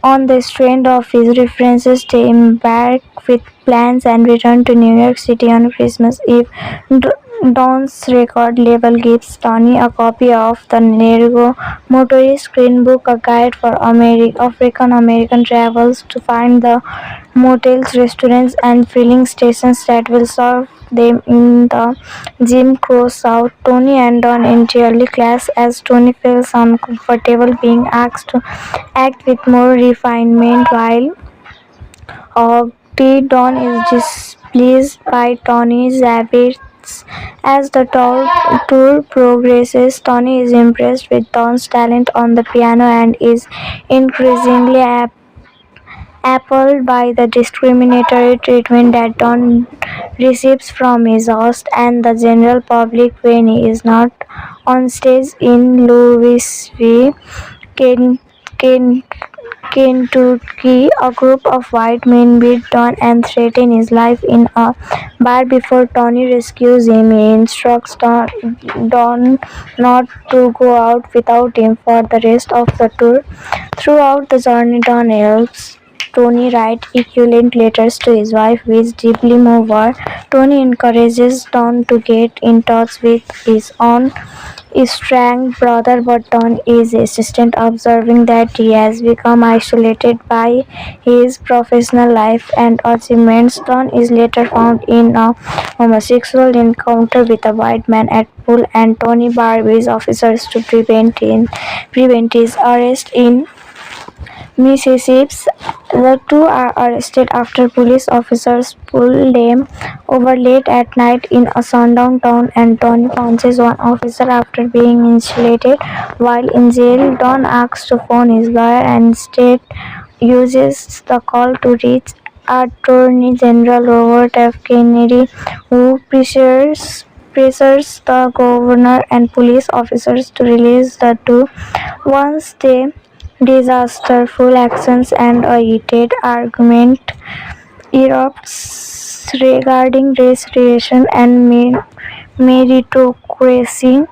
on the strength of his references. They embark with plans and return to New York City on Christmas Eve. Don's record label gives Tony a copy of the Nergo Motorist Screen Book, a guide for African American travelers to find the motels, restaurants, and filling stations that will serve them in the Jim Crow South. Tony and Don entirely clash as Tony feels uncomfortable being asked to act with more refinement while Don is displeased by Tony's habits. As the tour progresses, Tony is impressed with Don's talent on the piano and is increasingly appalled by the discriminatory treatment that Don receives from his host and the general public when he is not on stage. In Louisville, Ken, Ken, Kentucky, a group of white men beat Don and threaten his life in a bar before Tony rescues him. He instructs Don not to go out without him for the rest of the tour. Throughout the journey, Don helps Tony write eloquent letters to his wife, which deeply move her. Tony encourages Don to get in touch with his own estranged brother, but Don is insistent, observing that he has become isolated by his professional life and achievements. Don is later found in a homosexual encounter with a white man at pool, and Tony barbees officers to prevent his arrest in Mississippi. The two are arrested after police officers pull them over late at night in a sundown town, and Tony punches one officer after being insulated. While in jail, Don asks to phone his lawyer and instead uses the call to reach Attorney General Robert F. Kennedy, who pressures the governor and police officers to release the two. Once they disasterful actions and a heated argument erupts regarding race relations and meritocracy,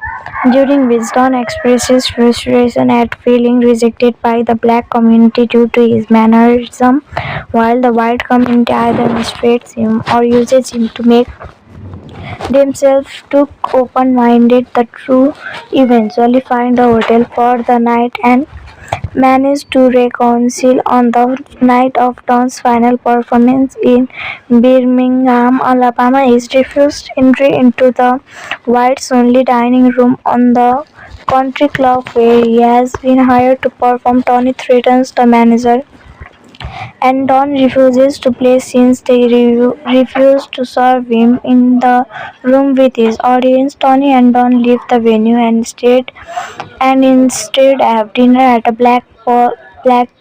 during which Don expresses frustration at feeling rejected by the black community due to his mannerism, while the white community either mistreats him or uses him to make themselves too open-minded. The two eventually find a hotel for the night and manage to reconcile. On the night of Don's final performance in Birmingham, Alabama, he is refused entry into the whites-only dining room on the country club where he has been hired to perform. Tony threatens the manager, and Don refuses to play since they refuse to serve him in the room with his audience. Tony and Don leave the venue and instead have dinner at a Black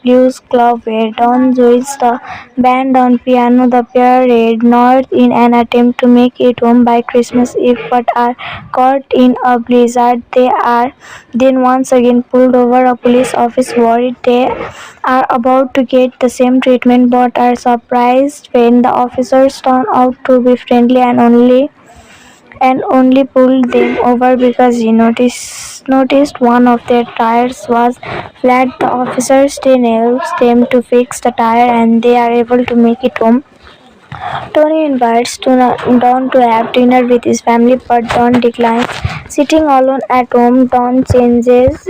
Blues Club where Don joins the band on piano. The pair head north in an attempt to make it home by Christmas Eve but are caught in a blizzard. They are then once again pulled over a police office, worried they are about to get the same treatment, but are surprised when the officers turn out to be friendly and only pulled them over because he noticed noticed one of their tires was flat. The officers then helps them to fix the tire and they are able to make it home. Tony invites Don to have dinner with his family, but Don declines. Sitting alone at home, Don changes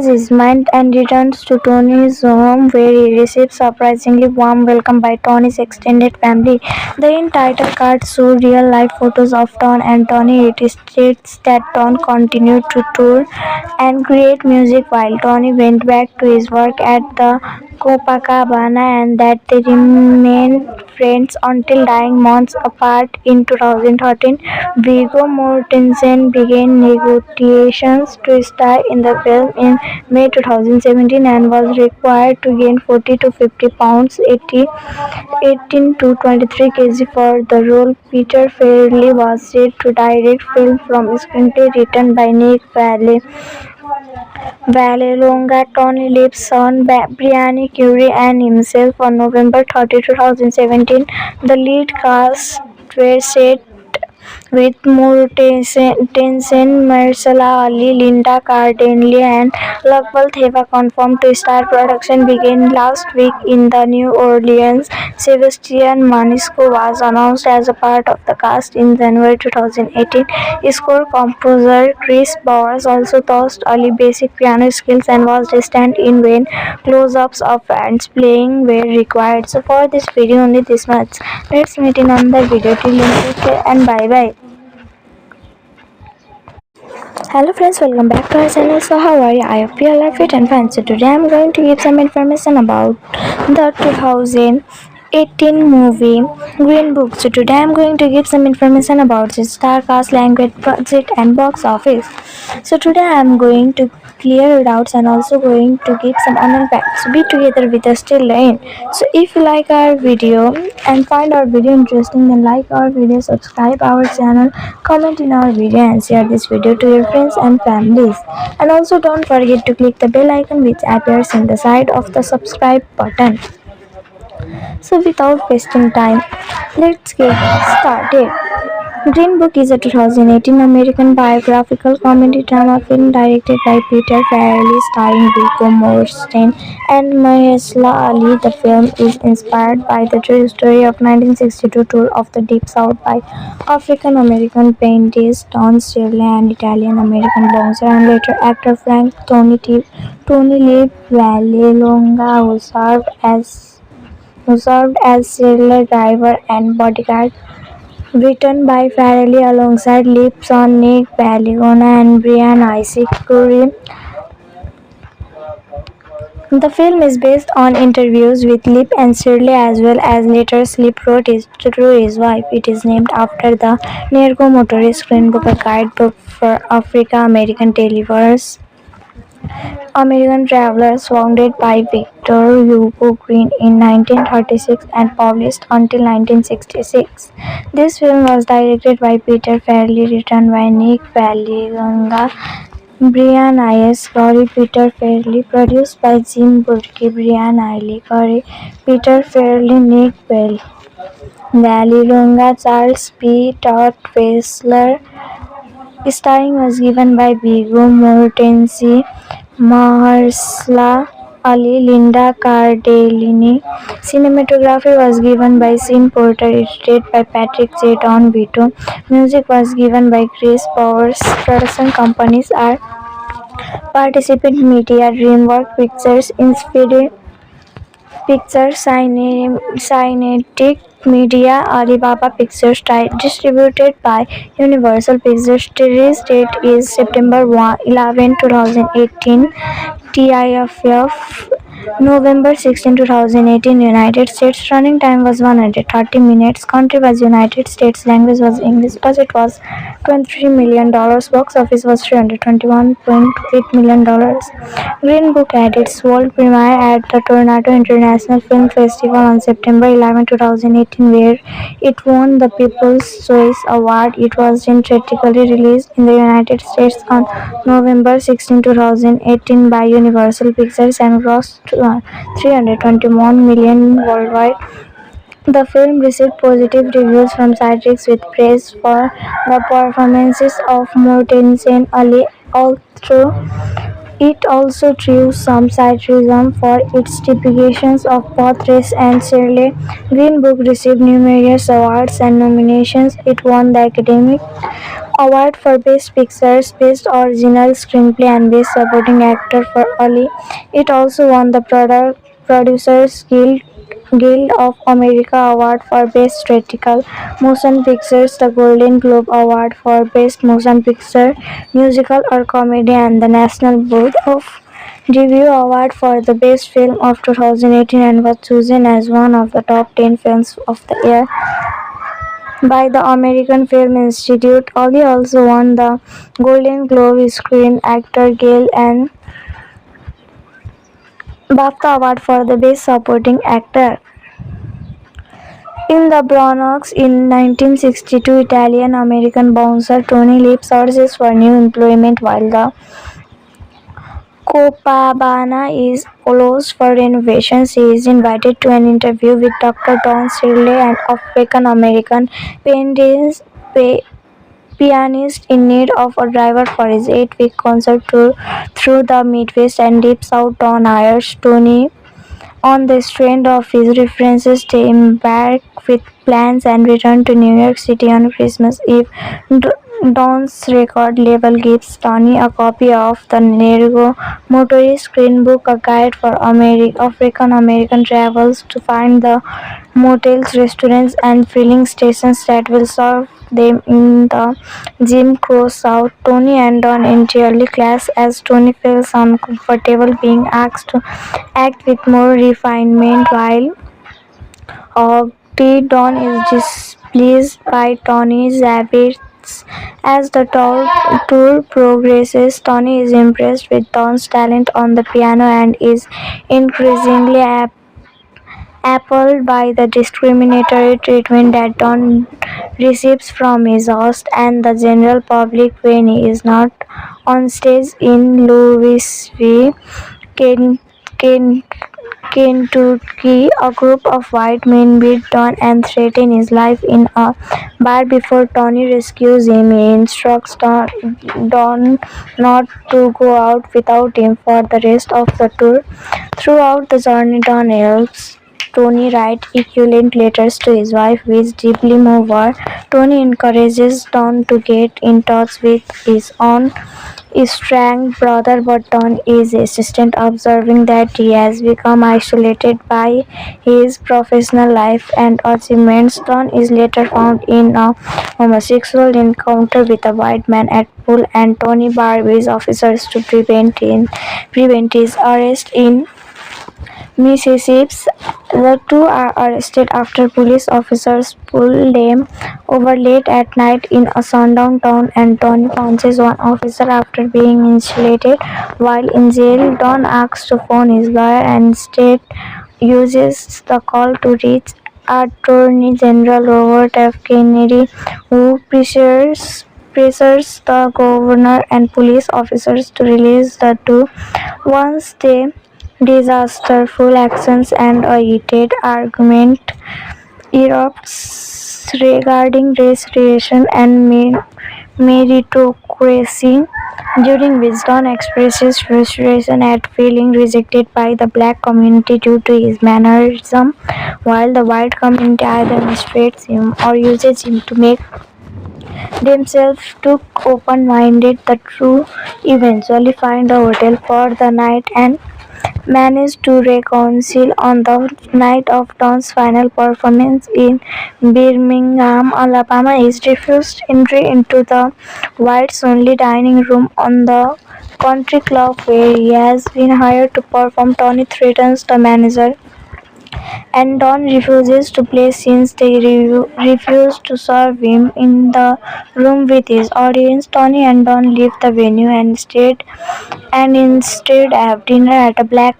his mind and returns to Tony's home where he receives surprisingly warm welcome by Tony's extended family. The in-title cards show real-life photos of Don and Tony. It states that Don continued to tour and create music while Tony went back to his work at the Copacabana and that they remained friends until dying months apart. In 2013, Viggo Mortensen began negotiations to star in the film in May 2017 and was required to gain 40 to 50 pounds, 18 to 23 kg for the role. Peter Farrelly was set to direct film from a screenplay written by Nick Vallelonga. Tony Lip's son Brian Currie and himself on November 30, 2017. The lead cast were set with Mortensen, Mahershala Ali, Linda Cardellini and Lugbal Theva confirmed to star. Production began last week in the New Orleans. Sebastian Maniscalco was announced as a part of the cast in January 2018. Score composer Chris Bowers also taught Ali basic piano skills and was distant in when close-ups of hands playing were required. So for this video only this much. Let's meet in another video. Till then take care and bye bye. Hello friends, welcome back to our channel. So how are you? I hope you all are fit and fine. So today I am going to give some information about the 2018 movie Green Book. So today I am going to give some information about the star cast, language, budget and box office. So today I am going to clear your doubts and also going to give some unknown facts. So be together with us till the end. So if you like our video and find our video interesting, then like our video, subscribe our channel, comment in our video and share this video to your friends and families. And also don't forget to click the bell icon which appears in the side of the subscribe button. So without wasting time, let's get started. Green Book is a 2018 American biographical comedy drama film directed by Peter Farrelly, starring Viggo Mortensen and Mahershala Ali. The film is inspired by the true story of 1962 tour of the Deep South by African American painters Don Shirley and Italian American boxer and later actor Tony Lee Vallelonga, who served as sailor, driver and bodyguard. Written by Farrelly alongside Lip's son Nick Vallelonga and Brian Isaac Currie. The film is based on interviews with Lip and Shirley as well as letters Lip wrote to his wife. It is named after the Nergo Motorist Green Book, a guidebook for African-American American travelers founded by Victor Hugo Green in 1936 and published until 1966. This film was directed by Peter Farrelly, written by Nick Vallelonga, Brian Iles Currie, Peter Farrelly, produced by Jim Burke, Brian Iles Currie, Peter Farrelly, Nick Vallelonga, Charles P. Todd Fessler. Starring was given by Viggo Mortensen, Mahershala Ali, Linda Cardellini. Cinematography was given by Sean Porter, edited by Patrick J. Don Vito. Music was given by Chris Bowers. Production companies are Participant Media, DreamWorks Pictures, Inspired Pictures, Cinetic Media, Alibaba Pictures. Distributed by Universal Pictures. Release date is September 11, 2018. TIFF November 16, 2018. United States. Running time was 130 minutes. Country was United States. Language was English. Budget was $23 million. Box office was $321.8 million. Green Book had its world premiere at the Toronto International Film Festival on September 11, 2018, where it won the People's Choice Award. It was then theatrically released in the United States on November 16, 2018 by Universal Pictures and grossed $321 million worldwide. The film received positive reviews from critics with praise for the performances of Mortensen Ali, although it also drew some criticism for its depictions of both race and Shirley. Green Book received numerous awards and nominations. It won the Academy Award for Best Pictures, Best Original Screenplay, and Best Supporting Actor for Ali. It also won the Producers Guild of America Award for Best Theatrical Motion Pictures, the Golden Globe Award for Best Motion Picture, Musical or Comedy, and the National Board of Review Award for the Best Film of 2018 and was chosen as one of the top 10 films of the year by the American Film Institute. Ali also won the Golden Globe Screen Actor Guild and BAFTA Award for the Best Supporting Actor. In the Bronx in 1962, Italian-American bouncer Tony Lip searches for new employment while the Copacabana is closed for renovations. He is invited to an interview with Dr. Don Shirley, an African-American pianist in need of a driver for his 8-week concert tour through the Midwest and Deep South. Don hires Tony on the strength of his references. They embark with plans and return to New York City on Christmas Eve. Don's record label gives Tony a copy of the Nergo Motorist Green Book, a guide for African American travelers to find the motels, restaurants, and filling stations that will serve them in the Jim Crow South. Tony and Don entirely clash as Tony feels uncomfortable being asked to act with more refinement while Don is displeased by Tony's habits. As the tour progresses, Tony is impressed with Don's talent on the piano and is increasingly appalled by the discriminatory treatment that Don receives from his host and the general public when he is not on stage in Louisville, Ken- Ken- Kentucky. A group of white men beat Don and threaten his life in a bar before Tony rescues him. He instructs Don not to go out without him for the rest of the tour. Throughout the journey, Don helps Tony write eloquent letters to his wife, which deeply move her. Tony encourages Don to get in touch with his own estranged brother, but Don is insistent, observing that he has become isolated by his professional life and achievements. Don is later found in a homosexual encounter with a white man at pool, and Tony barbees officers to prevent his arrest in Mississippi. The two are arrested after police officers pull them over late at night in a sundown town, and Tony punches one officer after being insulated. While in jail, Don asks to phone his lawyer and instead uses the call to reach Attorney General Robert F. Kennedy, who pressures the governor and police officers to release the two. Once they disasterful actions and a heated argument erupts regarding race relations and meritocracy, during which Don expresses frustration at feeling rejected by the black community due to his mannerism, while the white community either mistreats him or uses him to make themselves too open-minded. The two eventually find a hotel for the night and managed to reconcile on the night of Don's final performance in Birmingham, Alabama. He is refused entry into the whites-only dining room on the country club where he has been hired to perform. Tony threatens the manager, and Don refuses to play since they refuse to serve him in the room with his audience. Tony and Don leave the venue and instead have dinner at a black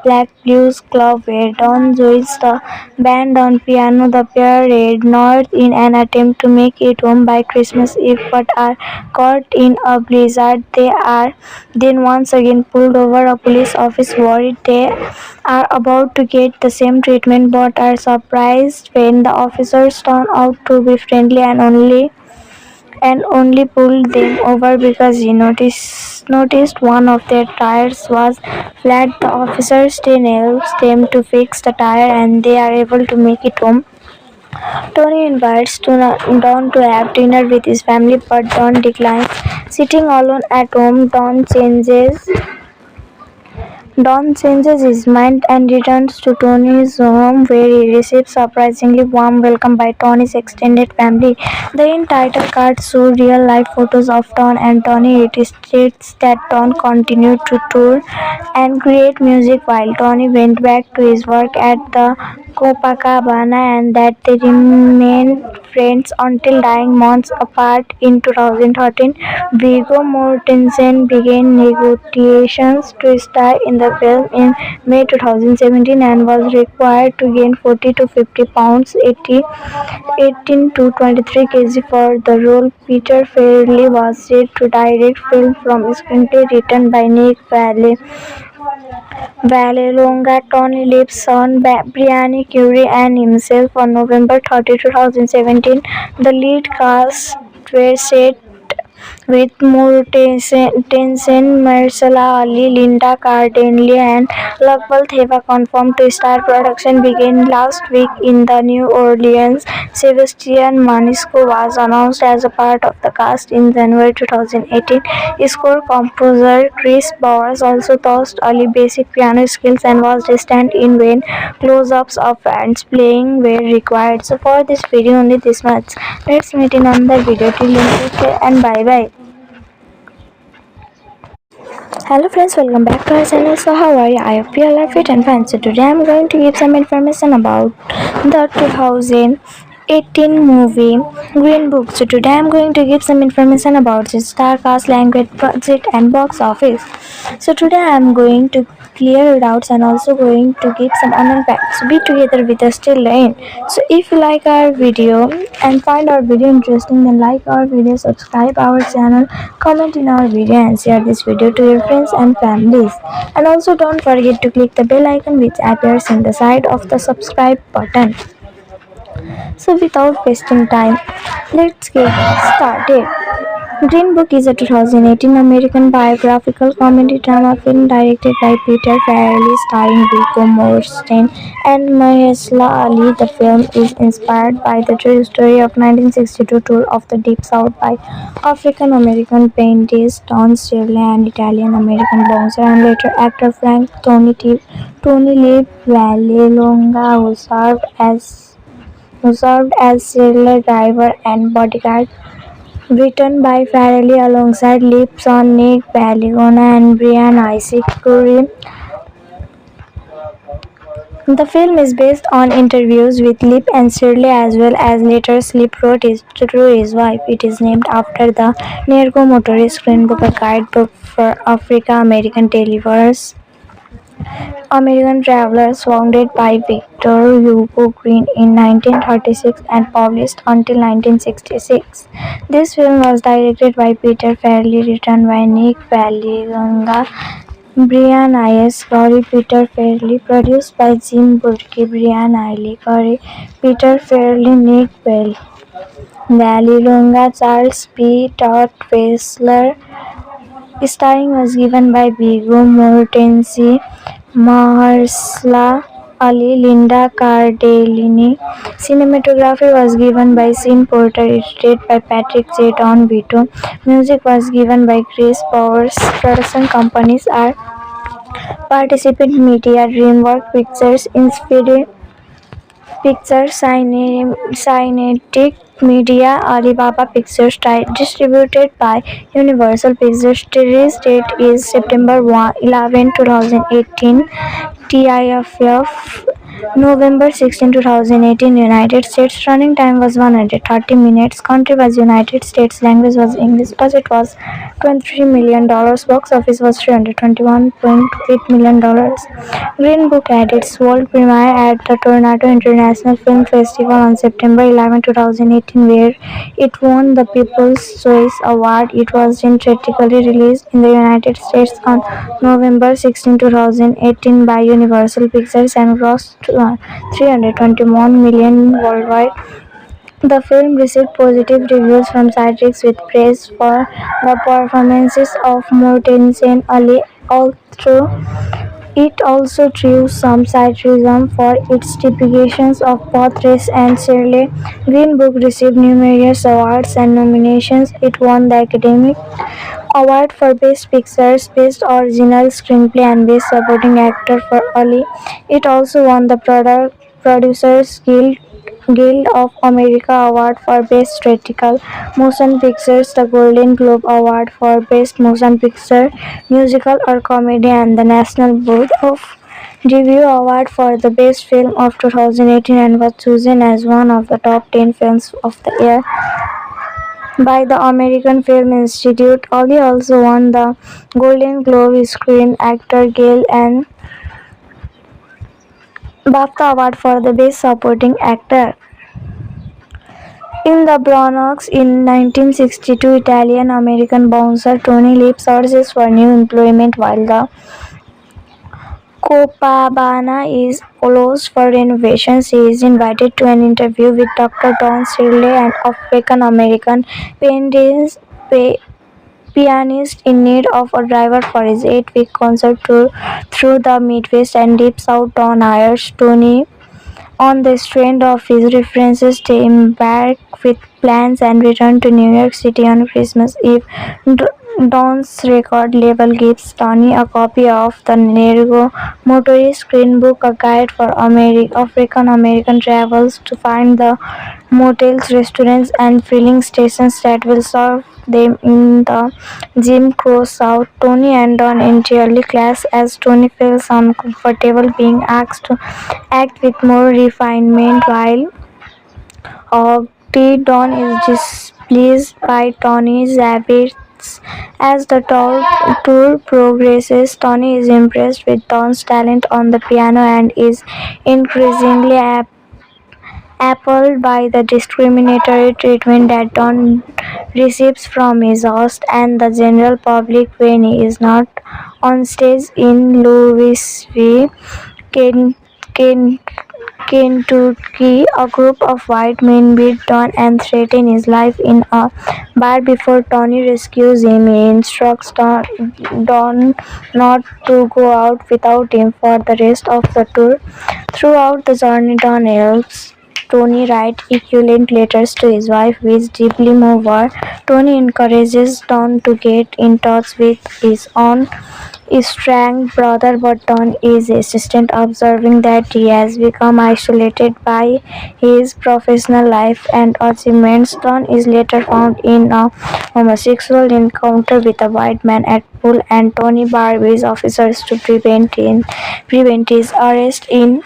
Black Blues Club where Don joins the band on piano. The pair head north in an attempt to make it home by Christmas Eve but are caught in a blizzard. They are then once again pulled over. A police officer worried they are about to get the same treatment but are surprised when the officers turn out to be friendly and only pulled them over because he noticed one of their tires was flat. The officers then helps them to fix the tire and they are able to make it home. Tony invites Don to have dinner with his family but Don declines. Sitting alone at home, Don changes his mind and returns to Tony's home where he receives surprisingly warm welcome by Tony's extended family. The in-title cards show real-life photos of Don and Tony. It states that Don continued to tour and create music while Tony went back to his work at the Copacabana and that they remained friends until dying months apart. In 2013, Viggo Mortensen began negotiations to star in the film in May 2017 and was required to gain 40 to 50 pounds, 18 to 23 kg for the role. Peter Farrelly was set to direct film from a screenplay written by Nick Vallelonga. Tony Lip's son Brian Curry and himself on November 30, 2017. The lead cast were set with Mortensen, Mahershala Ali, Linda Cardellini and Lugbal Theva confirmed to star. Production began last week in the New Orleans. Sebastian Manisco was announced as a part of the cast in January 2018. Score composer Chris Bowers also taught Ali basic piano skills and was distant in when close-ups of hands playing were required. So for this video only this much. Let's meet in another video. Till then take care and bye bye. Hello friends, welcome back to our channel. So how are you? I hope you all are fit and fine. So today I am going to give some information about the 2018 movie Green Book. So today I am going to give some information about the star cast, language, budget and box office. So today I am going to clear your doubts and also going to give some unknown facts. So be together with us till the end. So if you like our video and find our video interesting, then like our video, subscribe our channel, comment in our video and share this video to your friends and families. And also don't forget to click the bell icon which appears in the side of the subscribe button. So without wasting time, let's get started. Green Book is a 2018 American biographical comedy drama film directed by Peter Farrelly starring Viggo Mortensen and Mahershala Ali. The film is inspired by the true story of 1962 tour of the Deep South by African American painters Don Shirley and Italian American boxer and later actor Tony Lee Vallelonga, who served as serial driver and bodyguard. Written by Farrelly alongside Lip's son Nick Vallelonga and Brian Isaac Curry. The film is based on interviews with Lip and Shirley as well as letters Lip wrote to his wife. It is named after the Nergo Motorist Greenbook, a guidebook for American travelers founded by Victor Hugo Green in 1936 and published until 1966. This film was directed by Peter Farrelly, written by Nick Vallelonga, Brian Iles Curry, Peter Farrelly, produced by Jim Burke, Brian Iles Curry, Peter Farrelly, Nick Vallelonga, Charles P. Todd Wessler. Starring was given by Viggo Mortensen, Mahershala Ali, Linda Cardellini. Cinematography was given by Sean Porter, edited by Patrick J. Don Vito. Music was given by Chris Bowers. Production companies are Participant Media, DreamWorks Pictures, Inspired Pictures, Cinetic Media, Alibaba Pictures. Distributed by Universal Pictures. Release date is September 11, 2018. TIFF, November 16, 2018, United States. Running time was 130 minutes. Country was United States. Language was English. Budget was $23 million. Box office was $321.8 million. Green Book had its world premiere at the Toronto International Film Festival on September 11, 2018, where it won the People's Choice Award. It was then theatrically released in the United States on November 16, 2018 by Universal Pictures and grossed $321 million worldwide. The film received positive reviews from critics with praise for the performances of Mortensen Ali, although it also drew some criticism for its depictions of both race and Shirley. Green Book received numerous awards and nominations. It won the Academy Award for Best Picture, Best Original Screenplay, and Best Supporting Actor for Ali. It also won the Producers Guild of America Award for Best Theatrical Motion Pictures, the Golden Globe Award for Best Motion Picture, Musical or Comedy, and the National Board of Review Award for the Best Film of 2018, and was chosen as one of the top 10 films of the year by the American Film Institute. Ali also won the Golden Globe Screen Actor Guild and BAFTA Award for the Best Supporting Actor. In the Bronx in 1962, Italian-American bouncer Tony Lip searches for new employment while the Copacabana is closed for renovation. She is invited to an interview with Dr. Don Shirley, an African-American pianist in need of a driver for his 8-week concert tour through the Midwest and Deep South. Don hires Tony on the strength of his references. They embark with plans and return to New York City on Christmas Eve. Don's record label gives Tony a copy of the Nergo Motorist Green Book, a guide for African American travelers to find the motels, restaurants, and filling stations that will serve them in the Jim Crow South. Tony and Don entirely clash as Tony feels uncomfortable being asked to act with more refinement, while Don is displeased by Tony's habits. As the tour progresses, Tony is impressed with Don's talent on the piano and is increasingly appalled by the discriminatory treatment that Don receives from his host and the general public when he is not on stage. In Louisville, Ken, Ken, Kentucky, a group of white men beat Don and threaten his life in a bar before Tony rescues him. He instructs Don not to go out without him for the rest of the tour. Throughout the journey, Don helps Tony write eloquent letters to his wife, which deeply move her. Tony encourages Don to get in touch with his own estranged brother, but Don is insistent, observing that he has become isolated by his professional life and achievements. Don is later found in a homosexual encounter with a white man at pool, and Tony barbees officers to prevent his arrest in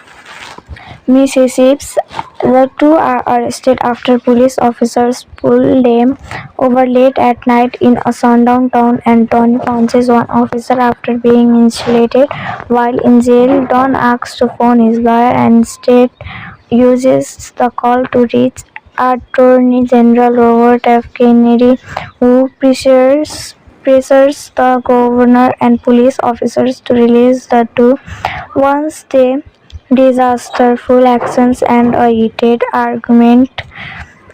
Mississippi. The two are arrested after police officers pull them over late at night in a sundown town, and Tony punches one officer after being insulated. While in jail, Don asks to phone his lawyer and instead uses the call to reach Attorney General Robert F. Kennedy, who pressures the governor and police officers to release the two. Once they disasterful actions and a heated argument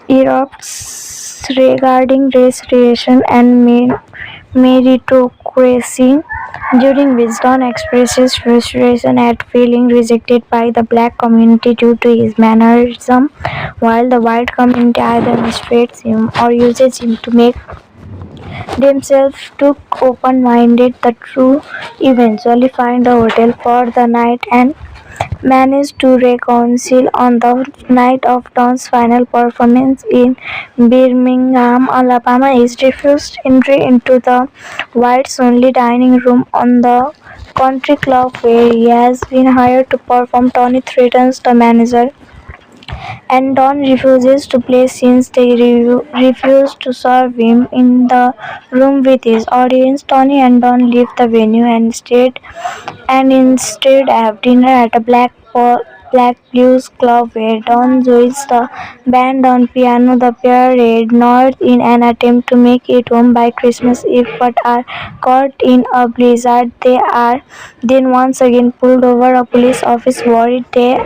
erupts regarding race relations and meritocracy, during which Don expresses frustration at feeling rejected by the black community due to his mannerism, while the white community either mistreats him or uses him to make themselves too open-minded. The two eventually find a hotel for the night and manage to reconcile. On the night of Don's final performance in Birmingham, Alabama, is refused entry into the whites-only dining room on the country club where he has been hired to perform. Tony threatens the manager and Don refuses to play since they refuse to serve him in the room with his audience. Tony and Don leave the venue and instead have dinner at a Black Blues Club where Don joins the band on piano. The pair head north in an attempt to make it home by Christmas Eve but are caught in a blizzard. They are then once again pulled over. A police officer worried they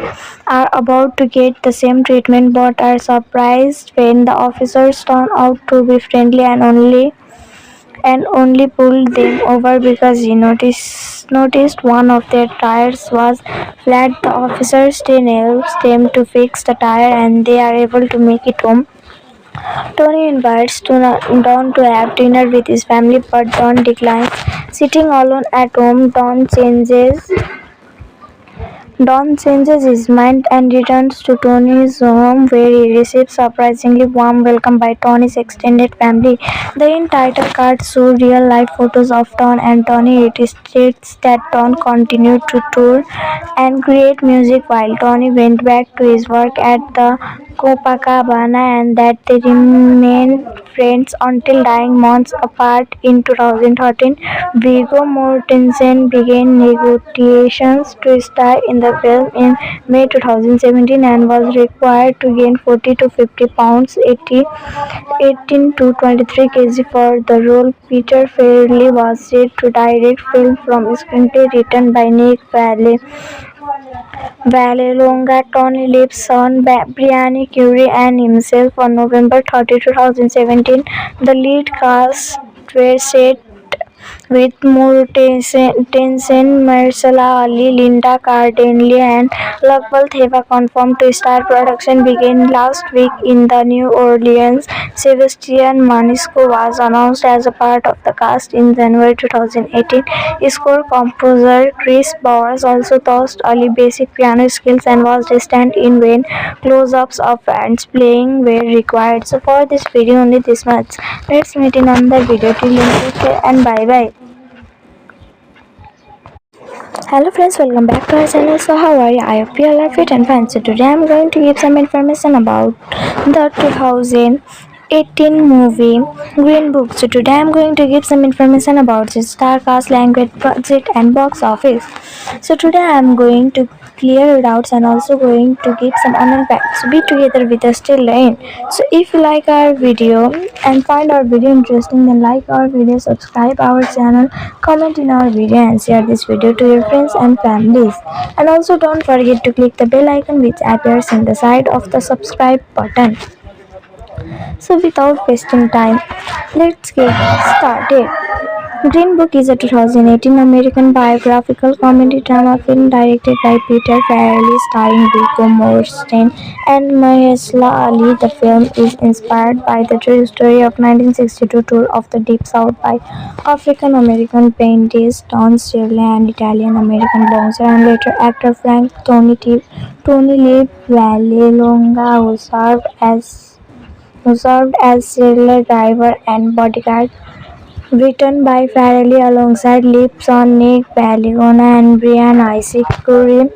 are about to get the same treatment but are surprised when the officers turn out to be friendly and only pulled them over because he noticed one of their tires was flat. The officers then helps them to fix the tire and they are able to make it home. Tony invites Don to have dinner with his family but Don declines. Sitting alone at home, Don changes his mind and returns to Tony's home where he receives surprisingly warm welcome by Tony's extended family. The in-title card show real-life photos of Don and Tony. It states that Don continued to tour and create music while Tony went back to his work at the Copacabana and that they remained friends until dying months apart. In 2013, Viggo Mortensen began negotiations to star in the film in May 2017 and was required to gain 40 to 50 pounds, 18 to 23 kg for the role. Peter Farrelly was set to direct film from a screenplay written by Nick Vallelonga. Tony Lip's son Brian Currie and himself on November 30, 2017. The lead cast were set with Mortensen, Mahershala Ali, Linda Cardellini and Lugbal Theva confirmed to star. Production began last week in the New Orleans. Sebastian Maniscalco was announced as a part of the cast in January 2018. Score composer Chris Bowers also taught Ali basic piano skills and was a stand-in when close-ups of hands playing were required. So for this video only this much. Let's meet in another video. Till then, take care and bye bye. Hello friends, welcome back to our channel. So how are you? I hope you all are fit and fine. So today I am going to give some information about the 2018 movie Green Book. So today I am going to give some information about the star cast, language, budget and box office. So today I am going to clear your doubts and also going to give some unknown facts. So be together with us till the end. So if you like our video and find our video interesting, then like our video, subscribe our channel, comment in our video and share this video to your friends and families. And also don't forget to click the bell icon which appears in the side of the subscribe button. So without wasting time, let's get started. Green Book is a 2018 American biographical comedy drama film directed by Peter Farrelly starring Viggo Mortensen and Mahershala Ali. The film is inspired by the true story of 1962 tour of the Deep South by African American painters Don Shirley and Italian American boxer and later actor Tony Lee Vallelonga, who served as serial driver and bodyguard. Written by Farrelly alongside Lip's son Nick Vallelonga and Brian Isaac Currie.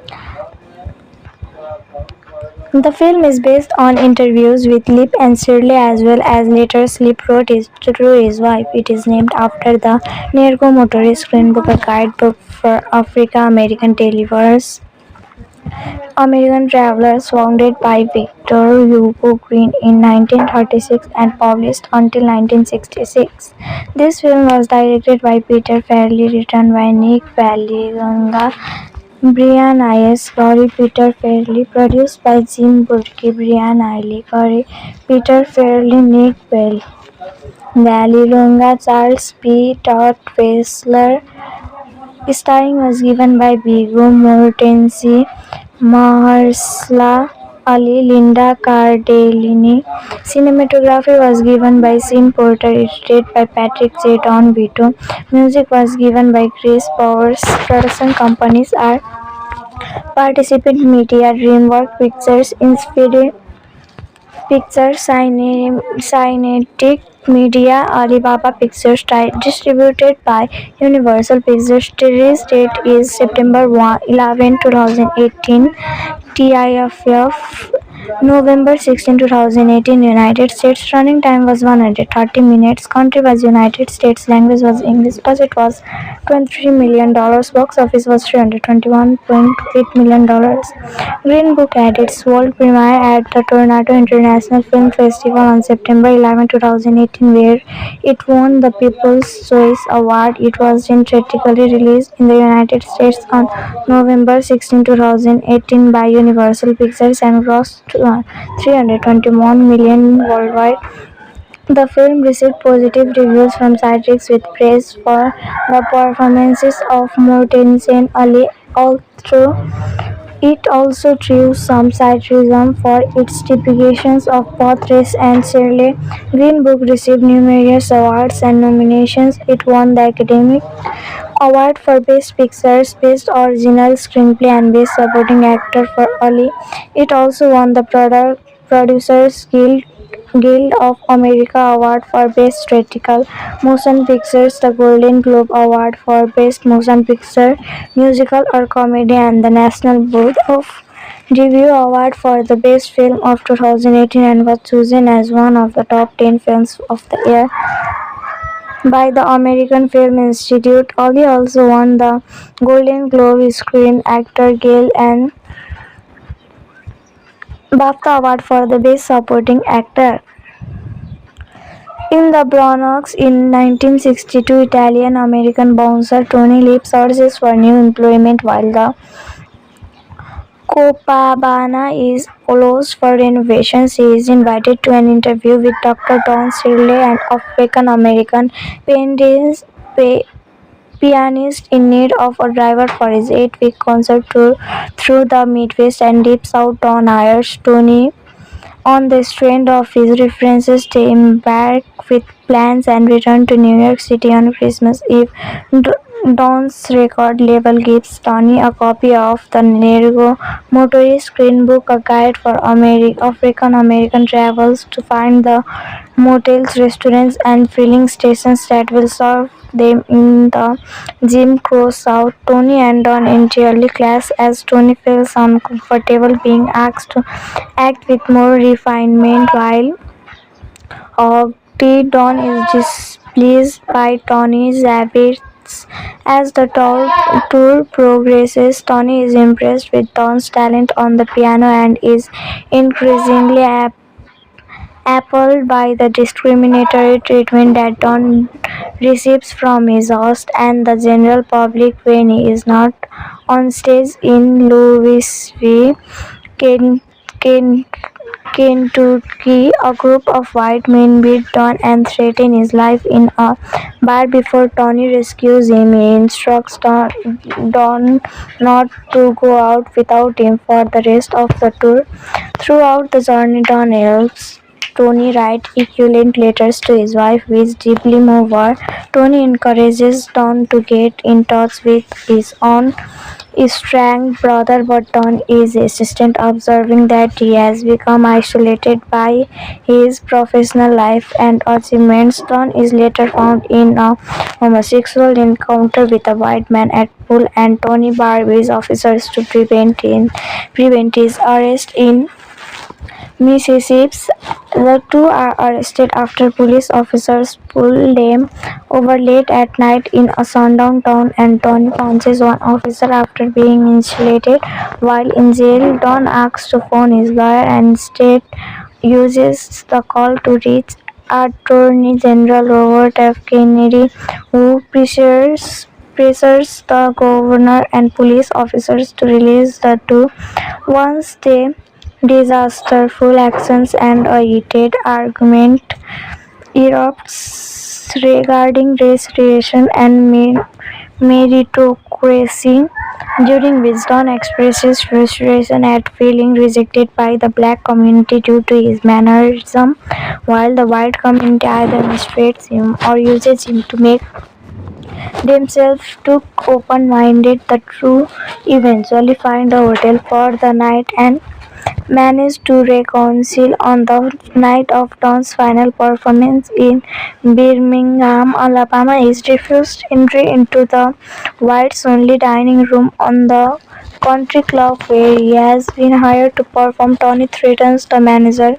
The film is based on interviews with Lip and Shirley as well as letters Lip wrote to his wife. It is named after the Nergo Motorist Green Book, a guidebook for American travelers founded by Victor Hugo Green in 1936 and published until 1966. This film was directed by Peter Farrelly, written by Nick Vallelonga, Brian Iles Corey, Peter Farrelly, produced by Jim Burke, Brian Iles Corey, Peter Farrelly, Nick Vallelonga, Charles P. Todd Fessler. Starring was given by Viggo Mortensen, Mahershala Ali, Linda Cardellini. Cinematography was given by Sean Porter, edited by Patrick J. Don Vito. Music was given by Chris Bowers. Production companies are Participant Media, DreamWorks Pictures, Picture Kinetic Media Alibaba Pictures distributed by Universal Pictures. Release date is September 11, 2018. TIFF November 16, 2018. United States. Running time was 130 minutes. Country was United States. Language was English. Budget was $23 million. Box office was $321.8 million. Green Book had its world premiere at the Toronto International Film Festival on September 11, 2018, where it won the People's Choice Award. It was then theatrically released in the United States on November 16, 2018 by Universal Pictures and grossed $321 million worldwide. The film received positive reviews from critics with praise for the performances of Mortensen Ali, although it also drew some criticism for its depictions of both race and Shirley. Green Book received numerous awards and nominations. It won the Academy Award for Best Pictures, Best Original Screenplay, and Best Supporting Actor for Ali. It also won the Producers Guild of America Award for Best Theatrical Motion Pictures, the Golden Globe Award for Best Motion Picture, Musical or Comedy, and the National Board of Review Award for the Best Film of 2018, and was chosen as one of the top 10 films of the year by the American Film Institute. Ali also won the Golden Globe Screen Actor Guild and BAFTA Award for the Best Supporting Actor. In the Bronx in 1962, Italian-American bouncer Tony Lip searches for new employment while the Copacabana is closed for renovations. He is invited to an interview with Dr. Don Shirley, an African-American pianist in need of a driver for his 8-week concert tour through the Midwest and Deep South. Don hires Tony on the strength of his references. They embark with plans and return to New York City on Christmas Eve. Don's record label gives Tony a copy of the Nergo Motorist Green Book, a guide for African American travelers to find the motels, restaurants, and filling stations that will serve them in the Jim Crow South. Tony and Don entirely clash as Tony feels uncomfortable being asked to act with more refinement, while Don is displeased by Tony's habits. As the tour progresses, Tony is impressed with Don's talent on the piano and is increasingly appalled by the discriminatory treatment that Don receives from his host and the general public when he is not on stage. In Louisville, Ken- Ken- Kentucky, a group of white men beat Don and threaten his life in a bar before Tony rescues him. He instructs Don not to go out without him for the rest of the tour. Throughout the journey, Don helps Tony write eloquent letters to his wife, which deeply move her. Tony encourages Don to get in touch with his own estranged brother, but Don is insistent, observing that he has become isolated by his professional life and achievements. Don is later found in a homosexual encounter with a white man at pool, and Tony barbees officers to prevent his arrest in Mississippi. The two are arrested after police officers pull them over late at night in a sundown town, and Tony punches one officer after being insulated. While in jail, Don asks to phone his lawyer and instead uses the call to reach Attorney General Robert F. Kennedy, who pressures the governor and police officers to release the two. Once they disasterful actions and a heated argument erupts regarding race relations and meritocracy, during which Don expresses frustration at feeling rejected by the black community due to his mannerism, while the white community either mistreats him or uses him to make themselves too open-minded. The two eventually find a hotel for the night and managed to reconcile on the night of Don's final performance in Birmingham, Alabama, is refused entry into the whites-only dining room on the country club where he has been hired to perform. Tony threatens the manager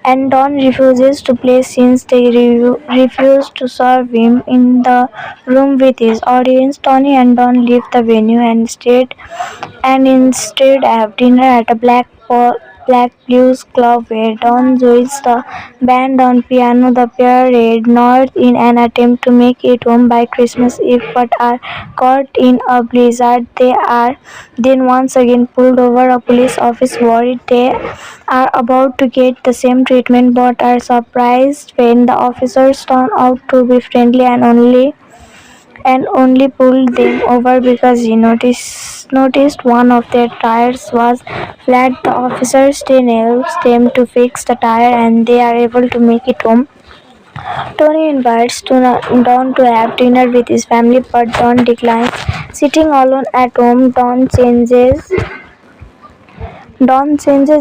and Don refuses to play since they refuse to serve him in the room with his audience. Tony and Don leave the venue and instead have dinner at a black blues club where Don joins the band on piano. The pair head north in an attempt to make it home by Christmas Eve but are caught in a blizzard. They are then once again pulled over. A police officer worried they are about to get the same treatment but are surprised when the officers turn out to be friendly and only pulled them over because he noticed one of their tires was flat. The officers then helps them to fix the tire and they are able to make it home. Tony invites Don to have dinner with his family but Don declines. Sitting alone at home, Don changes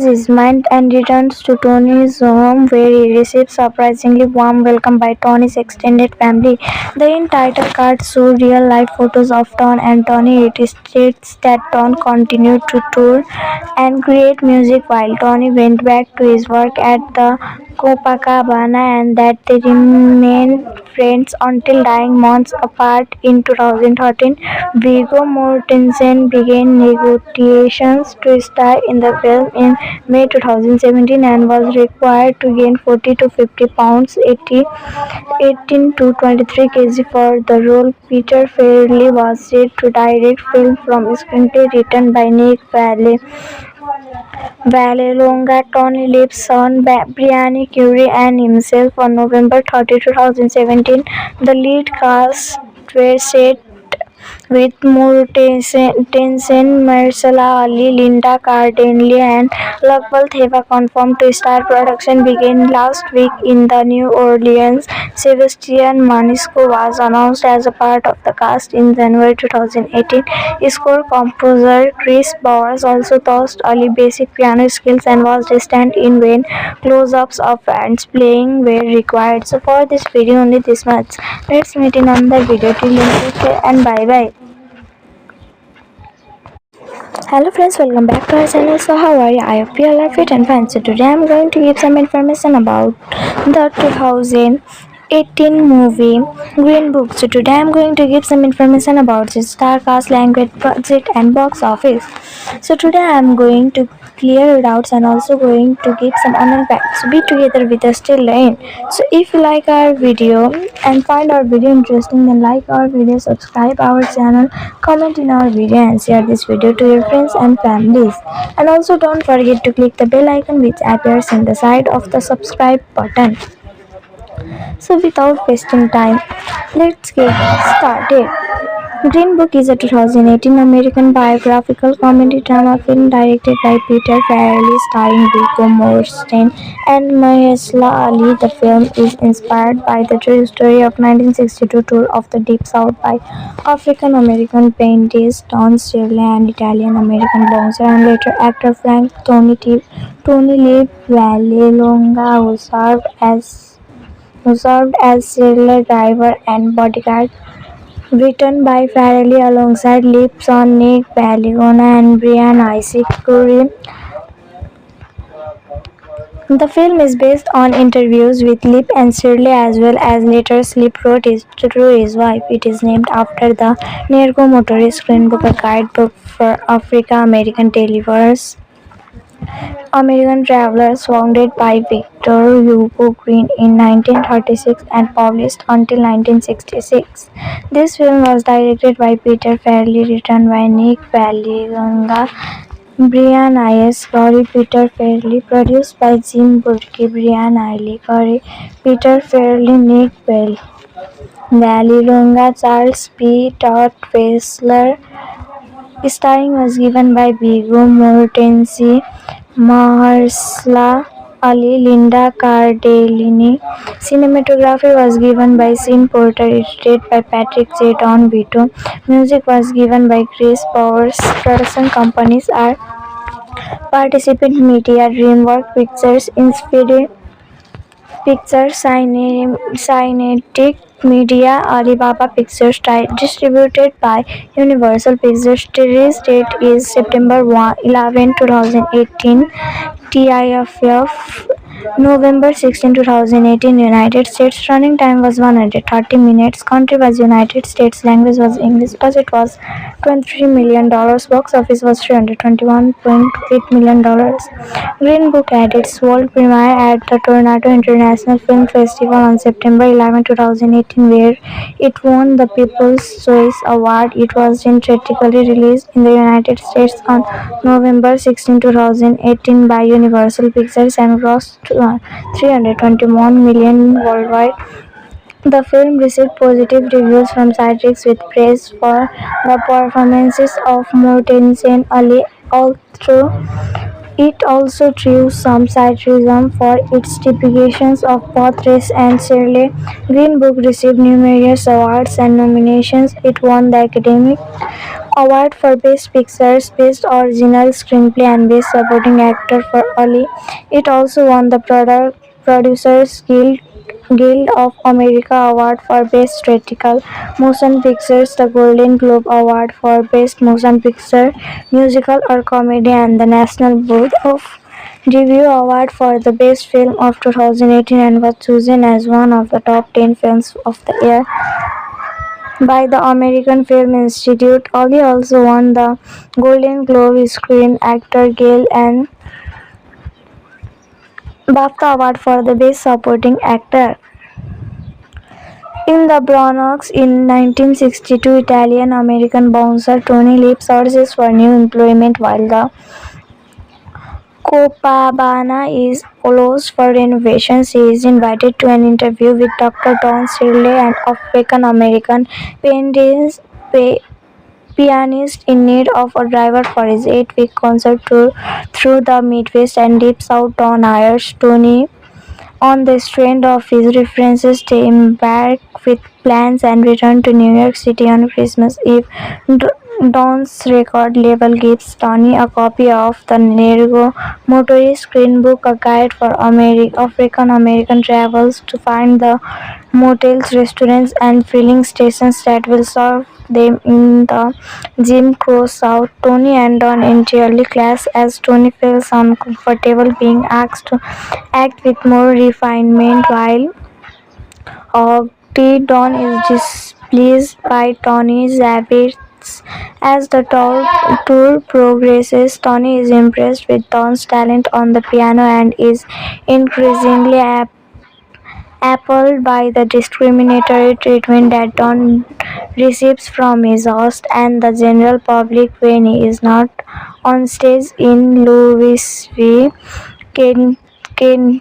his mind and returns to Tony's home where he receives surprisingly warm welcome by Tony's extended family. The in-title cards show real-life photos of Don and Tony. It states that Don continued to tour and create music while Tony went back to his work at the Copacabana and that they remained friends until dying months apart. In 2013, Viggo Mortensen began negotiations to star in the film in May 2017 and was required to gain 40 to 50 pounds, 18 to 23 kg for the role. Peter Farrelly was set to direct film from a screenplay written by Nick Vallelonga. Tony Lip's son Brian Currie and himself on November 30, 2017. The lead cast were set with Mortensen, Mahershala Ali, Linda Cardellini and Lugbal Theva confirmed to star. Production began last week in the New Orleans. Sebastian Manisco was announced as a part of the cast in January 2018. Score composer Chris Bowers also taught Ali basic piano skills and was the stand-in when close-ups of hands playing were required. So for this video only this much. Let's meet in another video. Till then, take care and bye bye. Hello friends, welcome back to our channel. So how are you? I hope you all are fit and fine. So today I'm going to give some information about the 2018 movie Green Book. So today I'm going to give some information about the star cast, language, budget and box office. So today I'm going to clear your doubts and also going to give some unknown facts. So be together with us till the end. So if you like our video and find our video interesting, then like our video, subscribe our channel, comment in our video and share this video to your friends and families. And also don't forget to click the bell icon which appears in the side of the subscribe button. So without wasting time, let's get started. Green Book is a 2018 American biographical comedy drama film directed by Peter Farrelly starring Viggo Mortensen and Mahershala Ali. The film is inspired by the true story of 1962 tour of the Deep South by African American painters Don Shirley and Italian American boxer and later actor Tony Lee Vallelonga, who served as serial driver and bodyguard. Written by Farrelly alongside Lip's son Nick Vallelonga and Brian Isaac Currie. The film is based on interviews with Lip and Shirley as well as letters Lip wrote to his wife. It is named after the Nergo Motorist Green Book, a guidebook for American travelers founded by Victor Hugo Green in 1936 and published until 1966. This film was directed by Peter Farrelly, written by Nick Vallelonga, Brian I.S. Currie, Peter Farrelly, produced by Jim Burke, Brian I. Currie, Peter Farrelly, Nick Vallelonga, Charles P. Todd Fessler. Starring was given by Viggo Mortensen, Mahershala Ali, Linda Cardellini. Cinematography was given by Sean Porter, edited by Patrick J. Don Vito. Music was given by Chris Bowers. Production companies are Participant media DreamWorks Pictures, Inspired Pictures, Cinetiq Media, Alibaba Pictures, distributed by Universal Pictures. Release date is September 11, 2018. TIFF November 16, 2018. United States. Running time was 130 minutes. Country was United States. Language was English. Budget was $23 million. Box office was $321.8 million. Green Book had its world premiere at the Toronto International Film Festival on September 11, 2018, where it won the People's Choice Award. It was then theatrically released in the United States on November 16, 2018 by Universal Pictures and grossed $321 million worldwide. The film received positive reviews from critics with praise for the performances of Mortensen Ali, although it also drew some criticism for its depictions of both race and Shirley. Green Book received numerous awards and nominations. It won the Academy Award for Best Pictures, Best Original Screenplay and Best Supporting Actor for Ali. It also won the Producers Guild of America Award for Best Theatrical Motion Pictures, the Golden Globe Award for Best Motion Picture, Musical or Comedy, and the National Board of Review Award for the Best Film of 2018, and was chosen as one of the top 10 films of the year by the American Film Institute. Ali also won the Golden Globe Screen Actor Guild and BAFTA Award for the Best Supporting Actor. In the Bronx in 1962, Italian-American bouncer Tony Lip searches for new employment while the Copacabana is closed for renovations. He is invited to an interview with Dr. Don Shirley, an African-American pianist in need of a driver for his 8-week concert tour through the Midwest and Deep South. Don hires Tony on the strength of his references. They embark with plans and return to New York City on Christmas Eve. Don's record label gives Tony a copy of the Nergo Motorist Green Book, a guide for African American travelers to find the motels, restaurants, and filling stations that will serve them in the Jim Crow South. Tony and Don entirely clash as Tony feels uncomfortable being asked to act with more refinement, while Don is displeased by Tony's habits. As the tour progresses, Tony is impressed with Don's talent on the piano and is increasingly appalled by the discriminatory treatment that Don receives from his host and the general public when he is not on stage. In Louisville, Ken- Ken-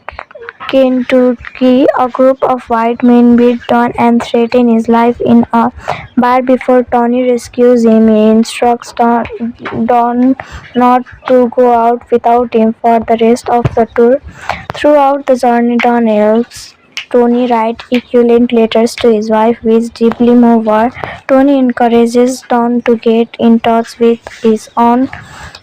Kentucky, a group of white men beat Don and threaten his life in a bar before Tony rescues him. He instructs Don not to go out without him for the rest of the tour. Throughout the journey, Don helps Tony write eloquent letters to his wife, which deeply move her. Tony encourages Don to get in touch with his own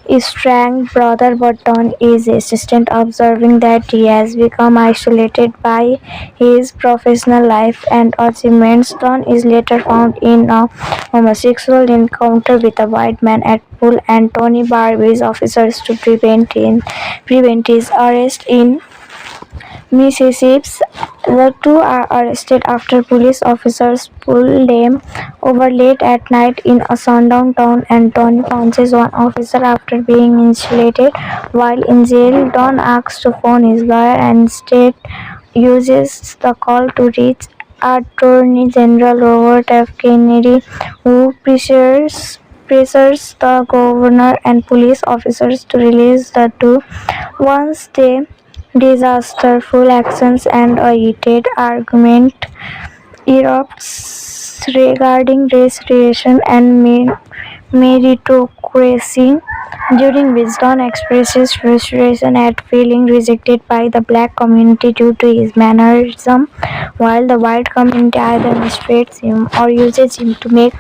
estranged brother, but Don is insistent, observing that he has become isolated by his professional life and achievements. Don is later found in a homosexual encounter with a white man at pool, and Tony barbees officers to prevent his arrest in Mississippi. The two are arrested after police officers pull them over late at night in a sundown town, and Tony punches one officer after being insulated. While in jail, Don asks to phone his lawyer and instead uses the call to reach Attorney General Robert F. Kennedy, who pressures the governor and police officers to release the two. Once they disasterful actions and a heated argument erupts regarding race relations and meritocracy, during which Don expresses frustration at feeling rejected by the black community due to his mannerism, while the white community either mistreats him or uses him to make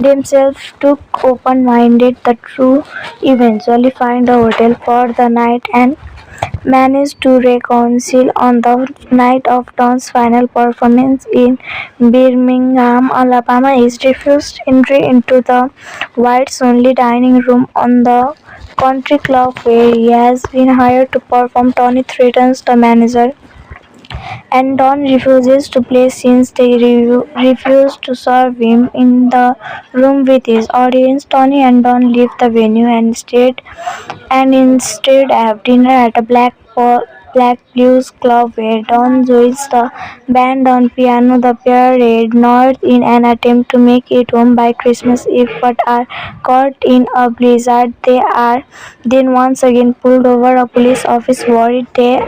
themselves took open-minded. The two eventually find a hotel for the night and managed to reconcile on the night of Don's final performance in Birmingham, Alabama. Is refused entry into the whites-only dining room on the country club where he has been hired to perform. Tony threatens the manager and Don refuses to play since they refuse to serve him in the room with his audience. Tony and Don leave the venue and instead have dinner at a Black Blues Club where Don joins the band on piano. The pair head north in an attempt to make it home by Christmas Eve but are caught in a blizzard. They are then once again pulled over. A police officer worried they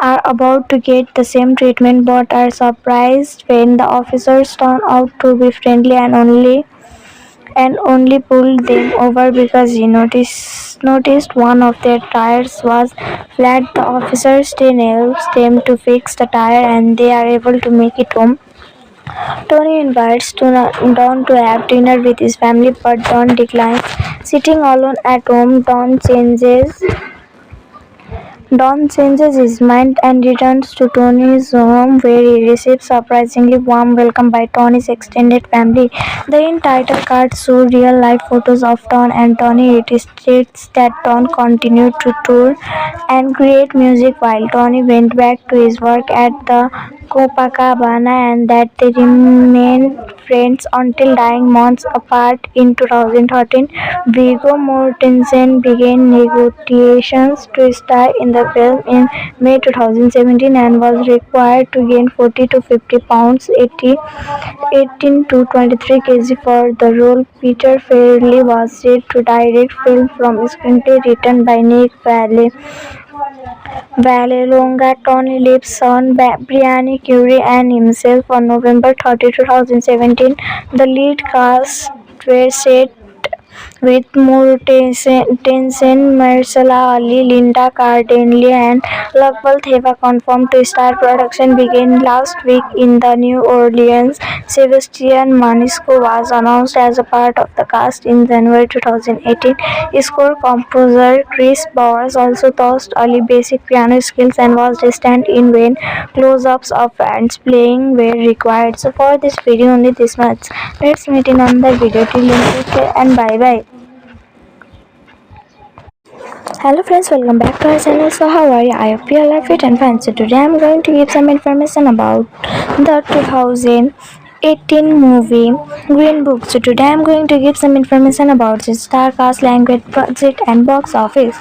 are about to get the same treatment but are surprised when the officers turn out to be friendly and only pulled them over because he noticed one of their tires was flat. The officers then helps them to fix the tire and they are able to make it home. Tony invites Don to have dinner with his family but Don declines. Sitting alone at home, Don changes his mind and returns to Tony's home where he receives surprisingly warm welcome by Tony's extended family. The in-title cards show real-life photos of Don and Tony. It states that Don continued to tour and create music while Tony went back to his work at the Copacabana and that they remained friends until dying months apart. In 2013, Viggo Mortensen began negotiations to star in the film in May 2017 and was required to gain 40 to 50 pounds, 18 to 23 kg for the role. Peter Farrelly was set to direct film from a screenplay written by Nick Vallelonga. Tony Lip's son Brian Currie and himself on November 30, 2017. The lead cast were set with Mortensen, Mahershala Ali, Linda Cardellini and Lugbal Theva confirmed to star. Production began last week in the New Orleans. Sebastian Maniscalco was announced as a part of the cast in January 2018. Score composer Chris Bowers also taught Ali basic piano skills and was a stand-in when close-ups of bands playing were required. So for this video only this much. Let's meet in another video. Till then, take care and bye bye. Hello friends, welcome back to our channel. So how are you? I hope you all are fit and fine. So today I am going to give some information about the 2018 movie Green Book. So today I am going to give some information about the star cast, language, budget and box office.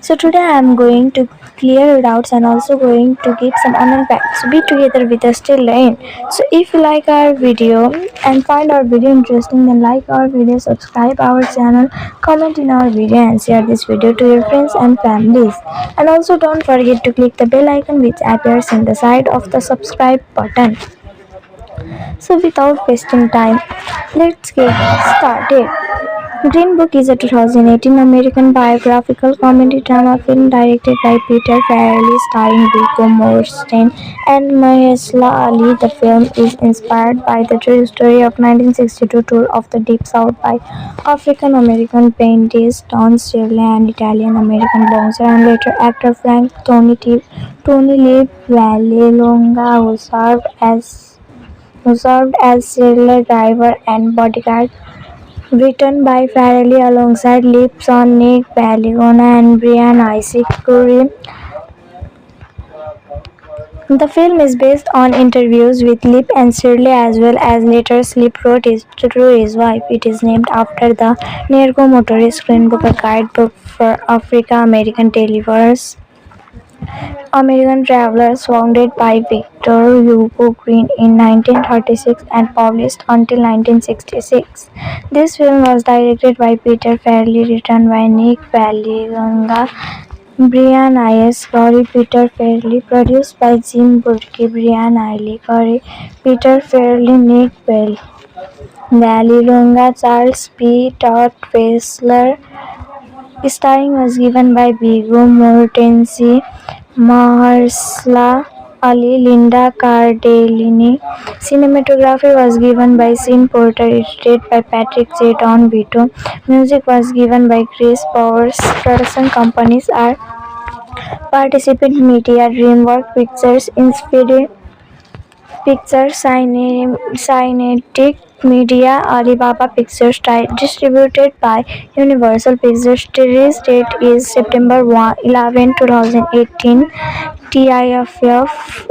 So today I am going to clear your doubts and also going to give some unknown facts. So be together with us till the end. So if you like our video and find our video interesting, then like our video, subscribe our channel, comment in our video and share this video to your friends and families. And also don't forget to click the bell icon which appears in the side of the subscribe button. So without wasting time, let's get started. Green Book is a 2018 American biographical comedy drama film directed by Peter Farrelly, starring Viggo Mortensen and Mahershala Ali. The film is inspired by the true story of 1962 tour of the Deep South by African American paintist Don Shirley and Italian American boxer and later actor Tony Lee Vallelonga, who served as sailor, driver and bodyguard. Written by Farrelly alongside Lip's on Nick Vallelonga and Brian Isaac Currie. The film is based on interviews with Lip and Shirley as well as letters Lip wrote to his wife. It is named after the Nergo Motorist Green Book, a guidebook for American travelers founded by Victor Hugo Green in 1936 and published until 1966. This film was directed by Peter Farrelly, written by Nick Vallelonga, Brian I.S. Currie, Peter Farrelly, produced by Jim Burke, Brian I. Currie, Peter Farrelly, Nick Vallelonga, Charles P. Todd Wessler. Starring was given by Viggo Mortensen, Mahershala Ali, Linda Cardellini. Cinematography was given by Sean Porter, edited by Patrick J. Don Vito. Music was given by Chris Powers. Production companies are Participant Media, DreamWorks Pictures, Inspired Pictures, Cinetic Media, Alibaba Pictures. Distributed by Universal Pictures. Release date is September 11, 2018. TIFF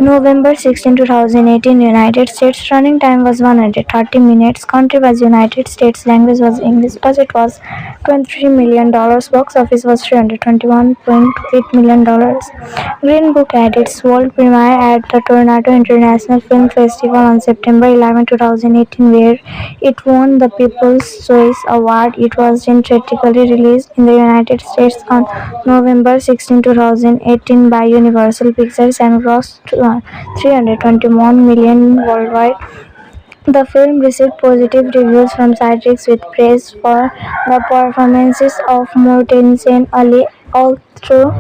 November 16, 2018. United States. Running time was 130 minutes. Country was United States. Language was English. Budget was $23 million. Box office was $321.8 million. Green Book had its world premiere at the Toronto International Film Festival on September 11, 2018, where it won the People's Choice Award. It was then theatrically released in the United States on November 16, 2018 by Universal Pictures and grossed $321 million worldwide. The film received positive reviews from critics with praise for the performances of Mortensen Ali, although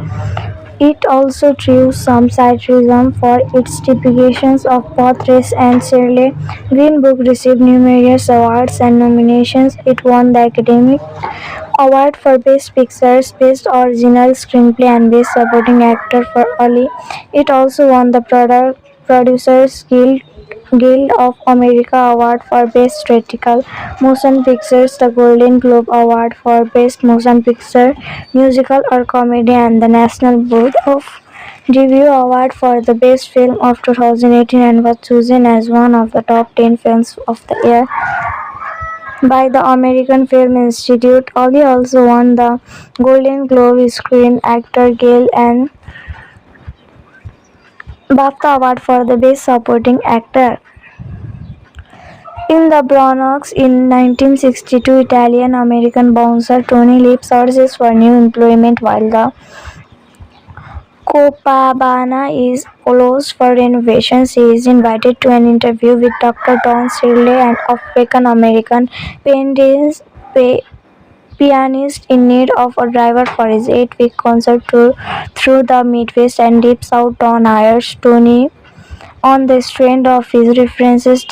it also drew some criticism for its depictions of both race and Shirley. Green Book received numerous awards and nominations. It won the Academy Award for Best Picture, Best Original Screenplay, and Best Supporting Actor for Ali. It also won the Producers Guild of America Award for Best Theatrical Motion Pictures, the Golden Globe Award for Best Motion Picture, Musical or Comedy, and the National Board of Review Award for the Best Film of 2018, and was chosen as one of the top 10 films of the year by the American Film Institute. Ali also won the Golden Globe Screen Actor Guild and BAFTA Award for the Best Supporting Actor. In the Bronx in 1962, Italian-American bouncer Tony Lip searches for new employment while the Copacabana is closed for renovation. She is invited to an interview with Dr. Don Shirley, an African-American pianist in need of a driver for his 8-week concert tour through the Midwest and Deep South. Don hires Tony on the strength of his references